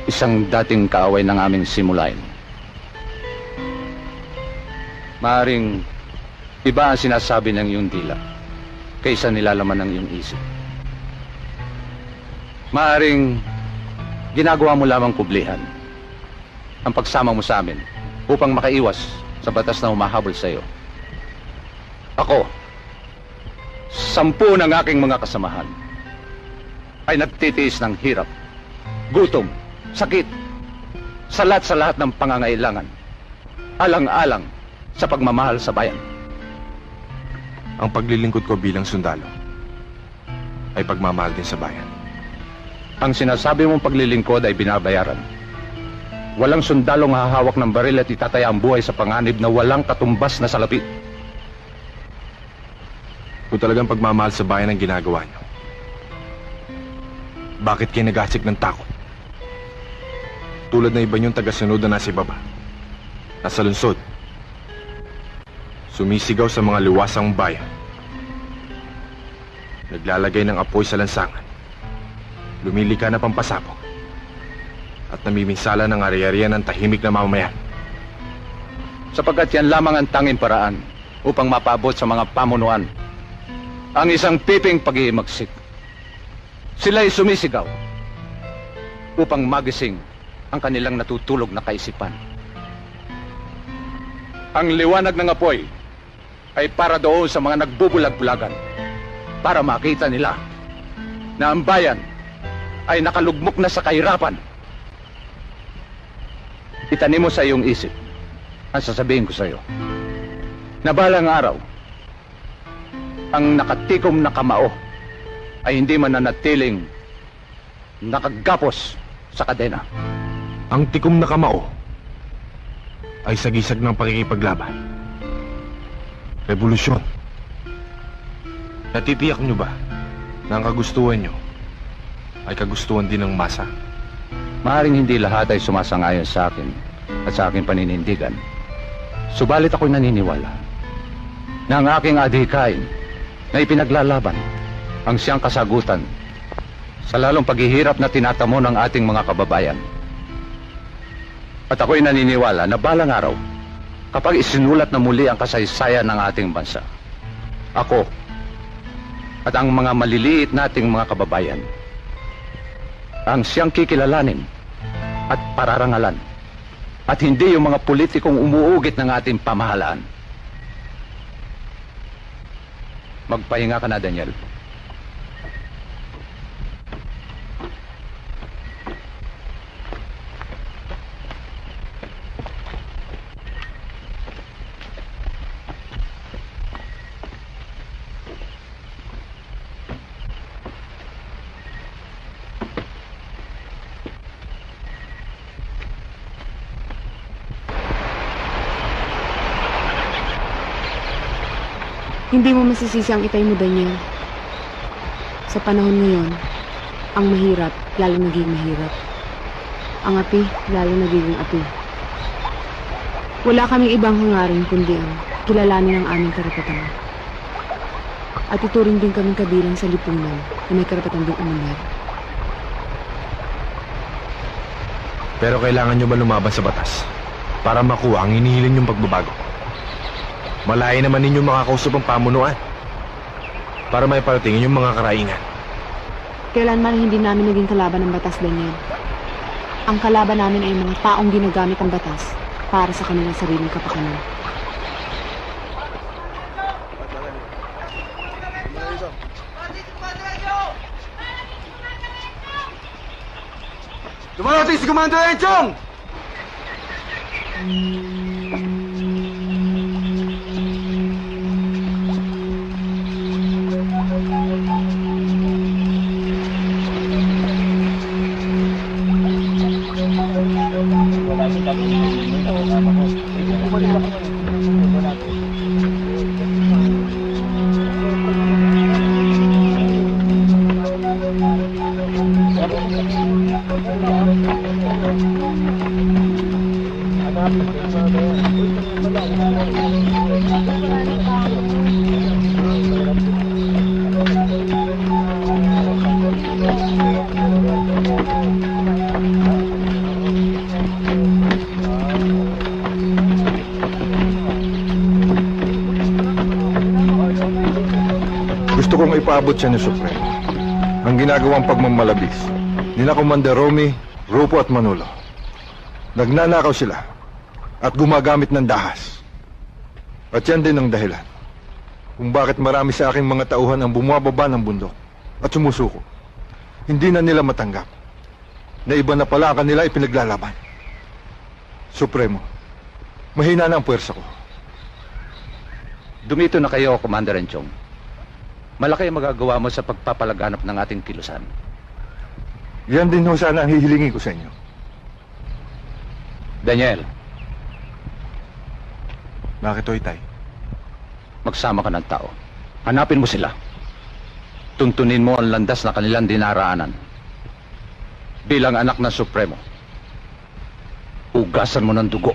Isang dating kaaway ng aming simulain. Maaring iba ang sinasabi ng iyong dila kaysa nilalaman ng iyong isip. Maaring ginagawa mo lamang kublihan ang pagsama mo sa amin upang makaiwas sa batas na humahabol sa iyo. Ako, 10 ng aking mga kasamahan ay nagtitiis ng hirap, gutom, sakit, sa lahat ng pangangailangan, alang-alang sa pagmamahal sa bayan. Ang paglilingkod ko bilang sundalo ay pagmamahal din sa bayan. Ang sinasabi mong paglilingkod ay binabayaran. Walang sundalong hahawak ng baril at itataya ang buhay sa panganib na walang katumbas na salapi. Kung talagang pagmamahal sa bayan ang ginagawa niyo, bakit kayo nag-asik ng takot? Tulad na iba niyong taga-sunod na nasa ibaba, nasa lungsod, sumisigaw sa mga liwasang bayan, naglalagay ng apoy sa lansangan, lumilika na pampasabog, at namiminsala ng ari-arian ng tahimik na mamamayan. Sapagkat yan lamang ang tanging paraan upang mapabot sa mga pamunuan ang isang piping pag-iimagsik. Sila'y sumisigaw upang magising ang kanilang natutulog na kaisipan. Ang liwanag ng apoy ay para doon sa mga nagbubulag-bulagan, para makita nila na ang bayan ay nakalugmok na sa kahirapan. Itanim mo sa iyong isip ang sasabihin ko sa iyo, na balang araw ang nakatikom na kamao ay hindi mananatiling nakagapos sa kadena. Ang tikom na kamao ay sagisag ng pakikipaglaban. Revolusyon. Natitiyak nyo ba na ang kagustuhan nyo ay kagustuhan din ng masa? Maaaring hindi lahat ay sumasangayon sa akin at sa aking paninindigan. Subalit ako'y naniniwala na ang aking adhikain na ipinaglalaban ang siyang kasagutan sa lalong paghihirap na tinatamo ng ating mga kababayan. At ako'y naniniwala na balang araw, kapag isinulat na muli ang kasaysayan ng ating bansa, ako at ang mga maliliit nating mga kababayan ang siyang kikilalanin at pararangalan, at hindi yung mga politikong umuugit ng ating pamahalaan. Magpahinga ka na, Daniel. Hindi mo masisisi ang itay mo, Daniel. Sa panahon ngayon, ang mahirap, lalo naging mahirap. Ang api, lalo nagiging api. Wala kaming ibang hangarin kundi ang kilalanin ang aming karapatan. At ituring din kaming kabilang sa lipunan na may karapatan ding umunlad. Pero kailangan nyo ba lumaban sa batas para makuha ang hinihiling yung pagbabago? Malayo naman ninyo makakausap ang pamunuan para may paratingin yung mga karaingan. Kailanman hindi namin naging kalaban ng batas, Daniel. Ang kalaban namin ay mga taong ginagamit ang batas para sa kanilang sariling kapakanan. Dumarating si Commander Enchong! Gusto kong ipaabot siya ni Supremo ang ginagawang pagmamalabis ni na Commander Romy, Rupo at Manolo. Nagnanakaw sila at gumagamit ng dahas. At yan din ang dahilan kung bakit marami sa aking mga tauhan ang bumababa ng bundok at sumusuko. Hindi na nila matanggap na iba na pala ang kanila ipinaglalaban. Supremo, mahina na ang puwersa ko. Dumito na kayo, Commander Enchong. Malaki ang magagawa mo sa pagpapalaganap ng ating kilusan. Yan din ho sana ang hihilingin ko sa inyo. Daniel. Bakit ho, Itay? Magsama ka ng tao. Hanapin mo sila. Tuntunin mo ang landas na kanilang dinaraanan. Bilang anak ng Supremo. Ugasan mo ng dugo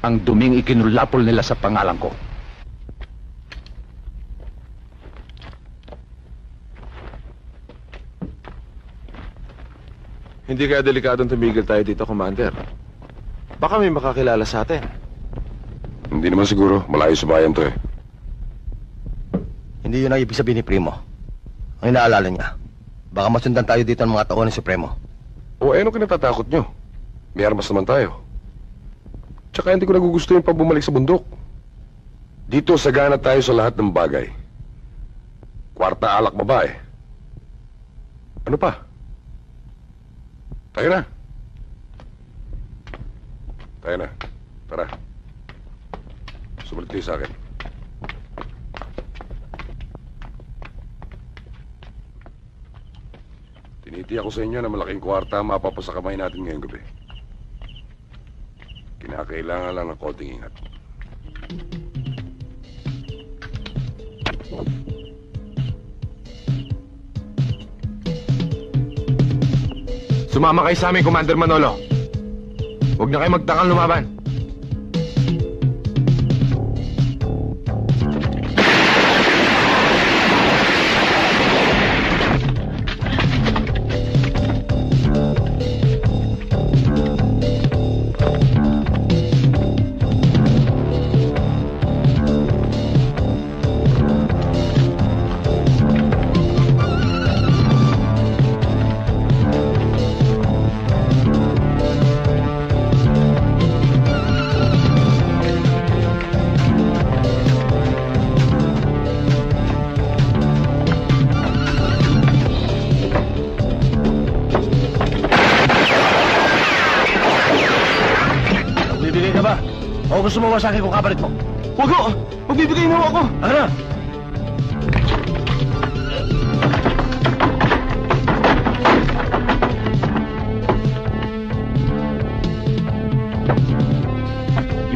ang duming ikinulapol nila sa pangalan ko. Hindi kaya delikadong tumigil tayo dito, Commander. Baka may makakilala sa atin. Hindi naman siguro. Malayo sa bayan to eh. Hindi yun ang ibig sabihin ni Primo. Ang inaalala niya, baka masundan tayo dito ng mga tao ng Supremo. O ano kinatatakot nyo? May armas naman tayo. Tsaka hindi ko nagugusto yung pag bumalik sa bundok. Dito sagana tayo sa lahat ng bagay. Kwarta, alak, babae. Ano pa? Tayo na. Tayo na. Tara. Sumalit kayo sa akin. Tinitiyak ko sa inyo na malaking kwarta mapapasa kamay natin ngayong gabi. Kinakailangan lang ng konting ingat. Sumama kayo sa amin, Commander Manolo. Huwag na kayo magtakang lumaban. Gusto mo sa akin kung kapalit mo? Huwag ho! Magbibigay na ako! Ano?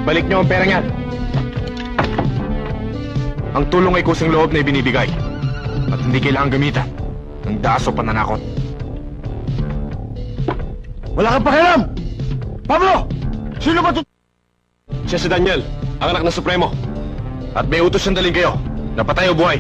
Ibalik niyo ang pera niyan. Ang tulong ay kusang loob na ibinibigay. At hindi kailangang gamitan ng daas o pananakot. Wala kang pakialam! Pablo! Sino ba ito? Siya si Daniel, ang anak ng Supremo. At may utos sandaling kayo, na patay o buhay.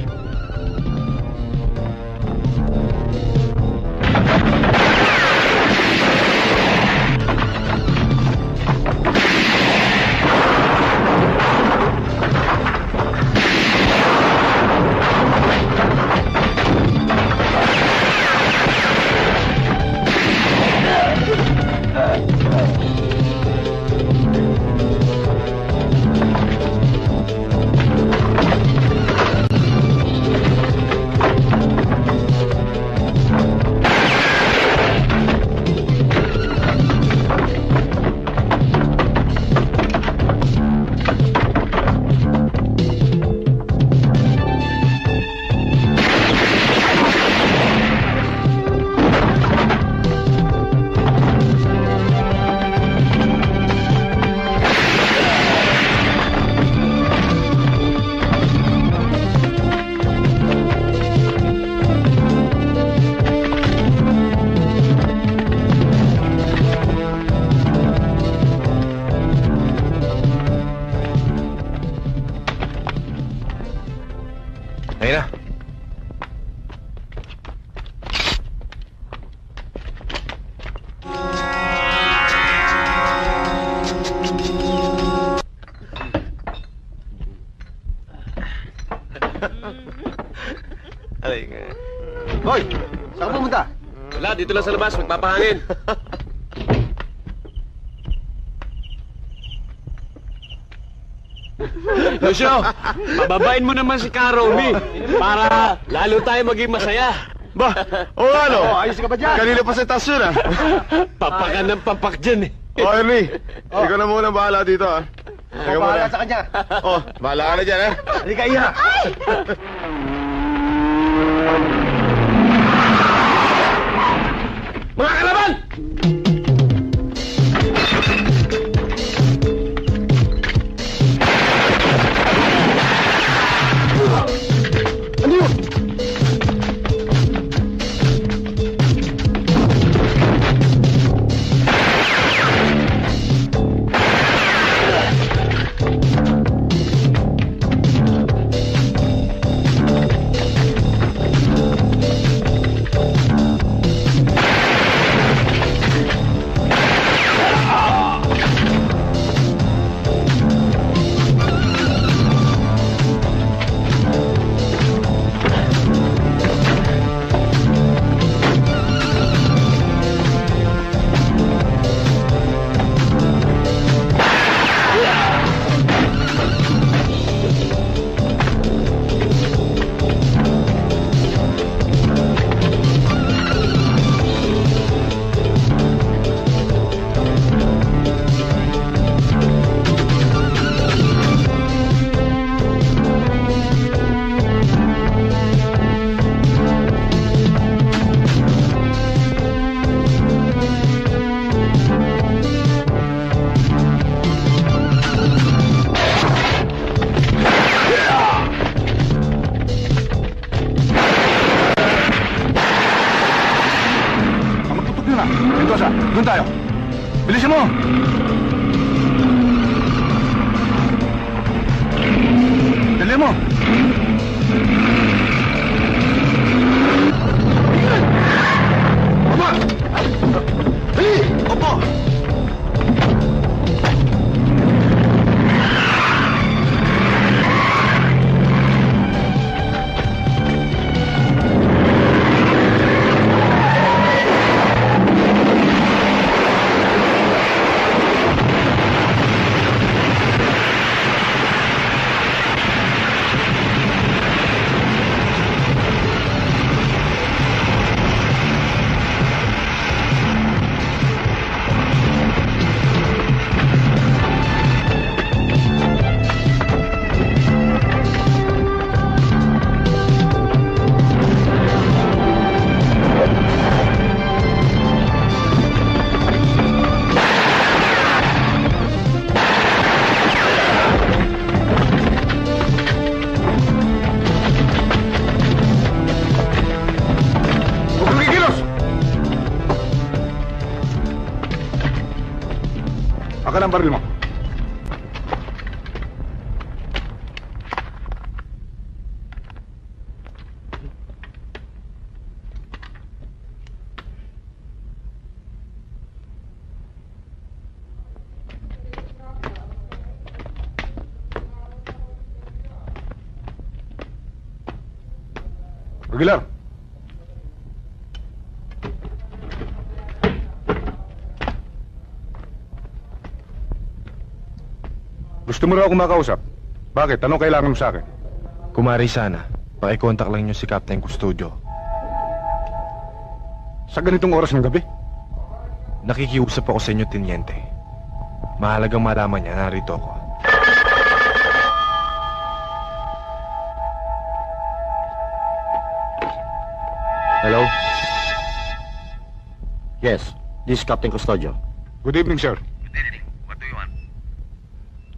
Wala, dito lang sa labas, magpapahangin. Lucio, pababain mo naman si Karomi para lalo tayo maging masaya. Ba, oo nga no? Ayos ka ba dyan? Kanina pa sa taas yun ah. Papakan ng papak dyan eh. Oh, Ernie, ikaw na muna bahala dito ah. Teka bahala muna. sa kanya. Oh, bahala ka na dyan eh. Halika, Iha. Mga kalaban! Ano yun? Doon tayo. Bilisan mo! Dali mo! Baba! Dali! Opo! Akan ang baril mo. Aguilar. Gusto mo raw akong makausap? Bakit? Anong kailangan mo sa akin? Kumari sana, pakikontak lang niyo si Captain Custodio. Sa ganitong oras ng gabi? Nakikiusap ako sa inyo, Teniente. Mahalagang malaman niya, narito ako. Hello? Yes, this is Captain Custodio. Good evening, sir. Good evening. What do you want?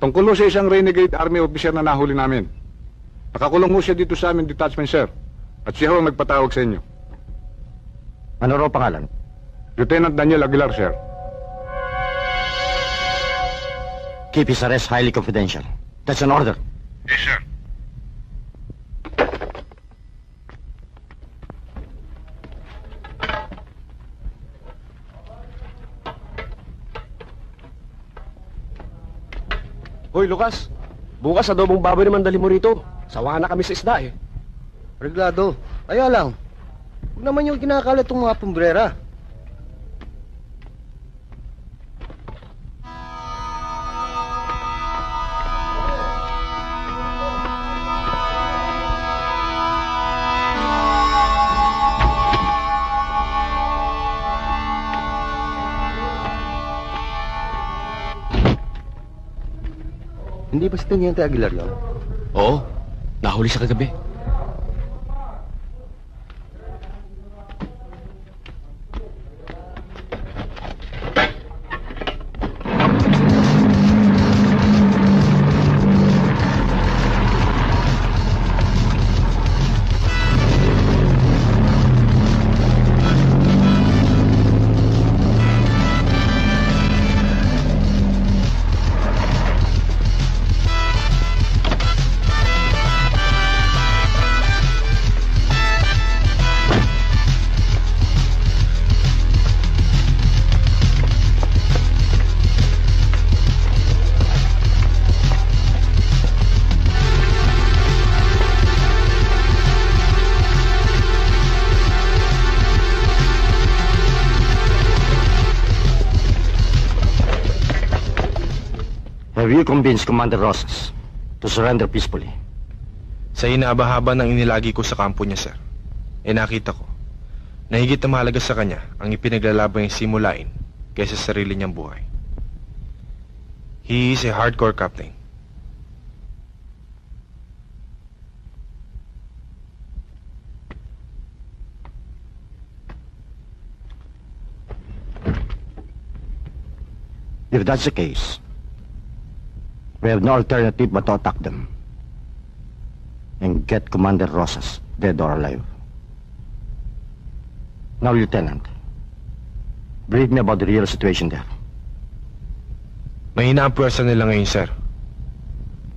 Tungkol ho sa isang renegade army officer na nahuli namin. Nakakulong ho siya dito sa aming detachment, sir. At siya ho ang nagpatawag sa inyo. Ano raw pangalan? Lieutenant Daniel Aguilar, sir. Keep his arrest highly confidential. That's an order. Yes, sir. Hoy, Lucas. Bukas adobong baboy naman dali mo rito. Sawa na kami sa isda eh. Reglado, kaya lang. Huwag naman yung kinakalat ng mga pumbrera. Hindi ba si Teniente Aguilar yun? Oo, nahuli sa kagabi. Have you convinced Commander Rosas to surrender peacefully? Sa hinaba-haba ng inilagi ko sa kampo niya, sir, nakita ko na higit na mahalaga sa kanya ang ipinaglalaban niyang simulain kaysa sa sarili niyang buhay. He is a hardcore captain. If that's the case, we have no alternative but to attack them and get Commander Rosas dead or alive. Now, Lieutenant, brief me about the real situation there. Mahina ang puwersa nila ngayon, sir.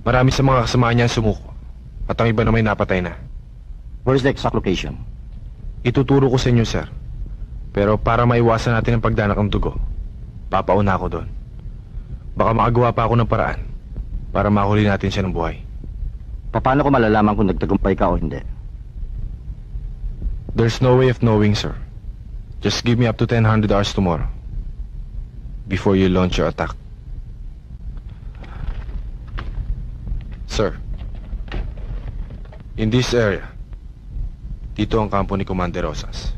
Marami sa mga kasama niya ang sumuko at ang iba na may napatay na. Where is the exact location? Ituturo ko sa inyo, sir. Pero para maiwasan natin ang pagdanak ng dugo, papauna ako doon. Baka makagawa pa ako ng paraan para mahuli natin siya ng buhay. Paano ko malalaman kung nagtagumpay ka o hindi? There's no way of knowing, sir. Just give me up to 1000 hours tomorrow before you launch your attack. Sir, in this area, dito ang kampo ni Commander Rosas.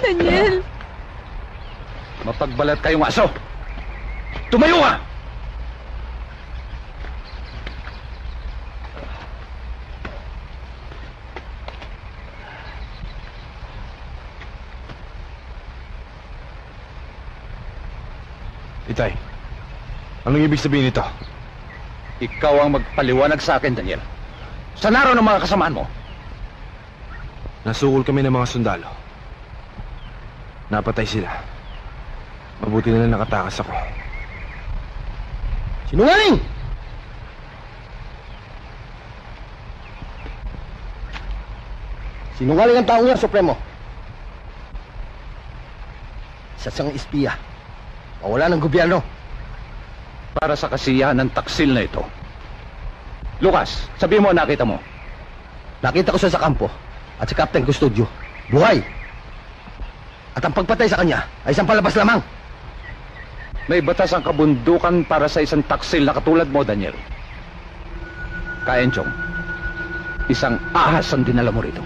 Daniel! Mapagbalat kayong aso! Tumayo ka! Itay, anong ibig sabihin nito? Ikaw ang magpaliwanag sa akin, Daniel. Saan naroon ang mga kasamaan mo? Nasukol kami ng mga sundalo. Napatay sila. Mabuti na lang nakatakas ako. Sinungaling! Sinungaling ang taong yan, Supremo. Isa siyang espiya. Mawala ng gobyerno. Para sa kasiyahan ng taksil na ito. Lucas, sabihin mo nakita mo. Nakita ko siya sa kampo at si Captain Custodio. Buhay! At ang pagpatay sa kanya ay isang palabas lamang. May batas ang kabundukan para sa isang taksil na katulad mo, Daniel. Kaenchong, isang ahas ang dinala mo rito.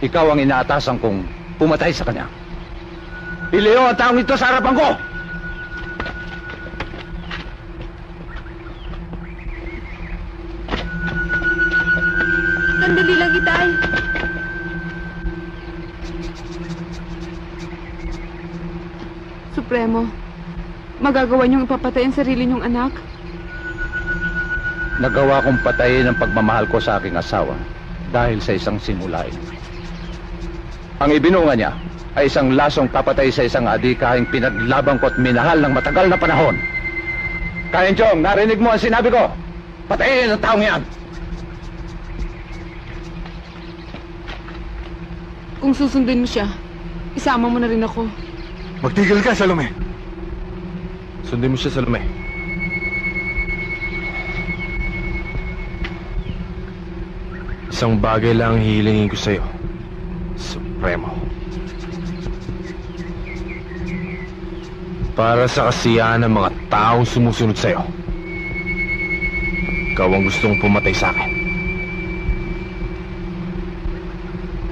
Ikaw ang inaatasan kong pumatay sa kanya. Ileo ang taong ito sa harapan ko! Sandali lang, Itay. Supremo, magagawa niyong ipapatay ang sarili niyong anak? Nagawa kong patayin ang pagmamahal ko sa aking asawa dahil sa isang sinulain. Ang ibinunga niya ay isang lasong papatay sa isang adikahing pinaglaban ko at minahal ng matagal na panahon. Kainchong, narinig mo ang sinabi ko. Patayin ang taong yan. Kung susundin mo siya, isama mo na rin ako. Magtigil ka, Salome. Sundin mo siya, Salome. Isang bagay lang ang hihilingin ko sa'yo, Supremo. Para sa kasiyahan ng mga taong sumusunod sa'yo, ikaw ang gustong pumatay sa akin.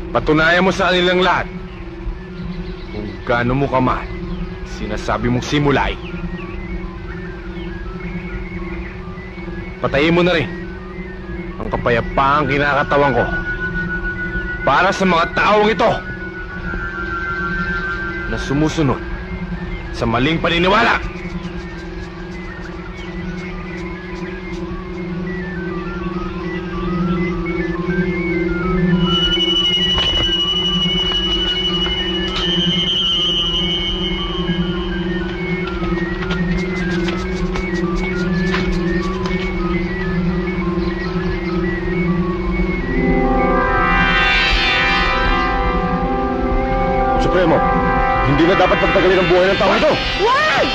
Patunayan mo sa kanilang lahat kung gaano mo kamahal sinasabi mong simulay. Patayin mo na rin ang kapayapaang kinakatawan ko para sa mga taong ito na sumusunod sa maling paniniwala. Supremo, hindi na dapat pagtagalin ang buhay ng tao ito. Wag!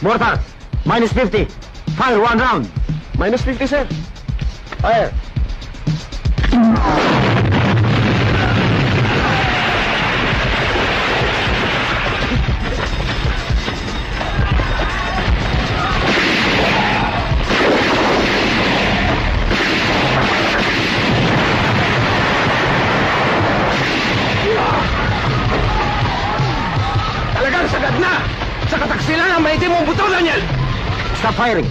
Mortar, minus 50. Fire 1 round. Minus 50, sir. Fire. Talagang sagad na! Sa kataksilan ang maitim mong buto, Daniel! Stop firing.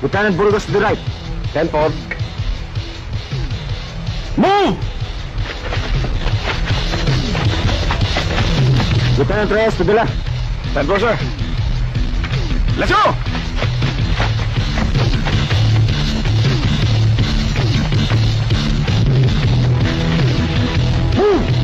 Lieutenant Burgos to the right. 10-4. Move! Lieutenant Reyes to the left. 10-4, sir. Let's go! Move!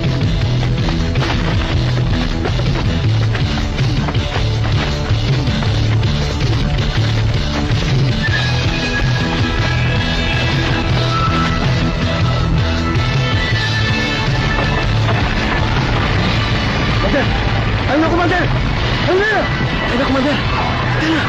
Ayun na, Commander! Ayun na! Ayun na, Commander! Ayun na!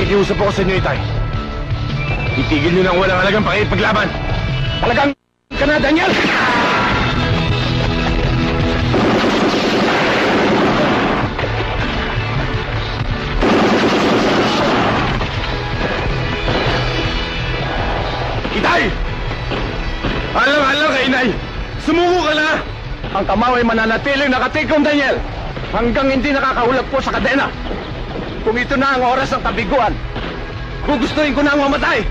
Nakikiusap ako sa inyo, Itay. Itigil nyo nang walang halagang pakipaglaban. Talagang ka na, Daniel! Itay! Alam ka, Inay! Sumuko ka na! Ang kamao ay mananatiling nakatikom, Daniel! Hanggang hindi nakakahulog po sa kadena. Kung ito na ang oras ng kabiguan, gugustuhin ko na ang mamatay.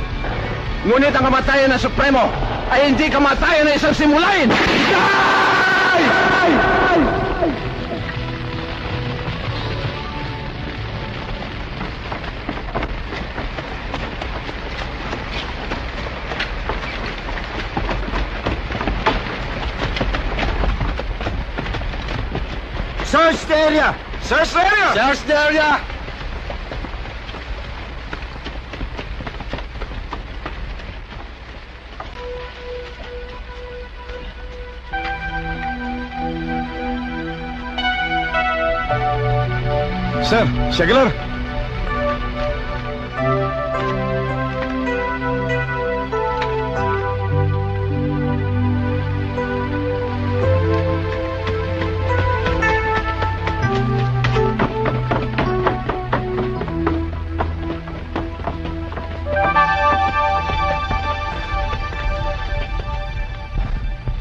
Ngunit ang kamatayan ng Supremo ay hindi kamatayan ng isang simulain! Itay! Search the area! Search the area! Search the area! Sir, Shagler!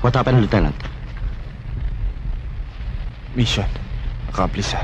What happened, Lieutenant? Mission. Accomplice,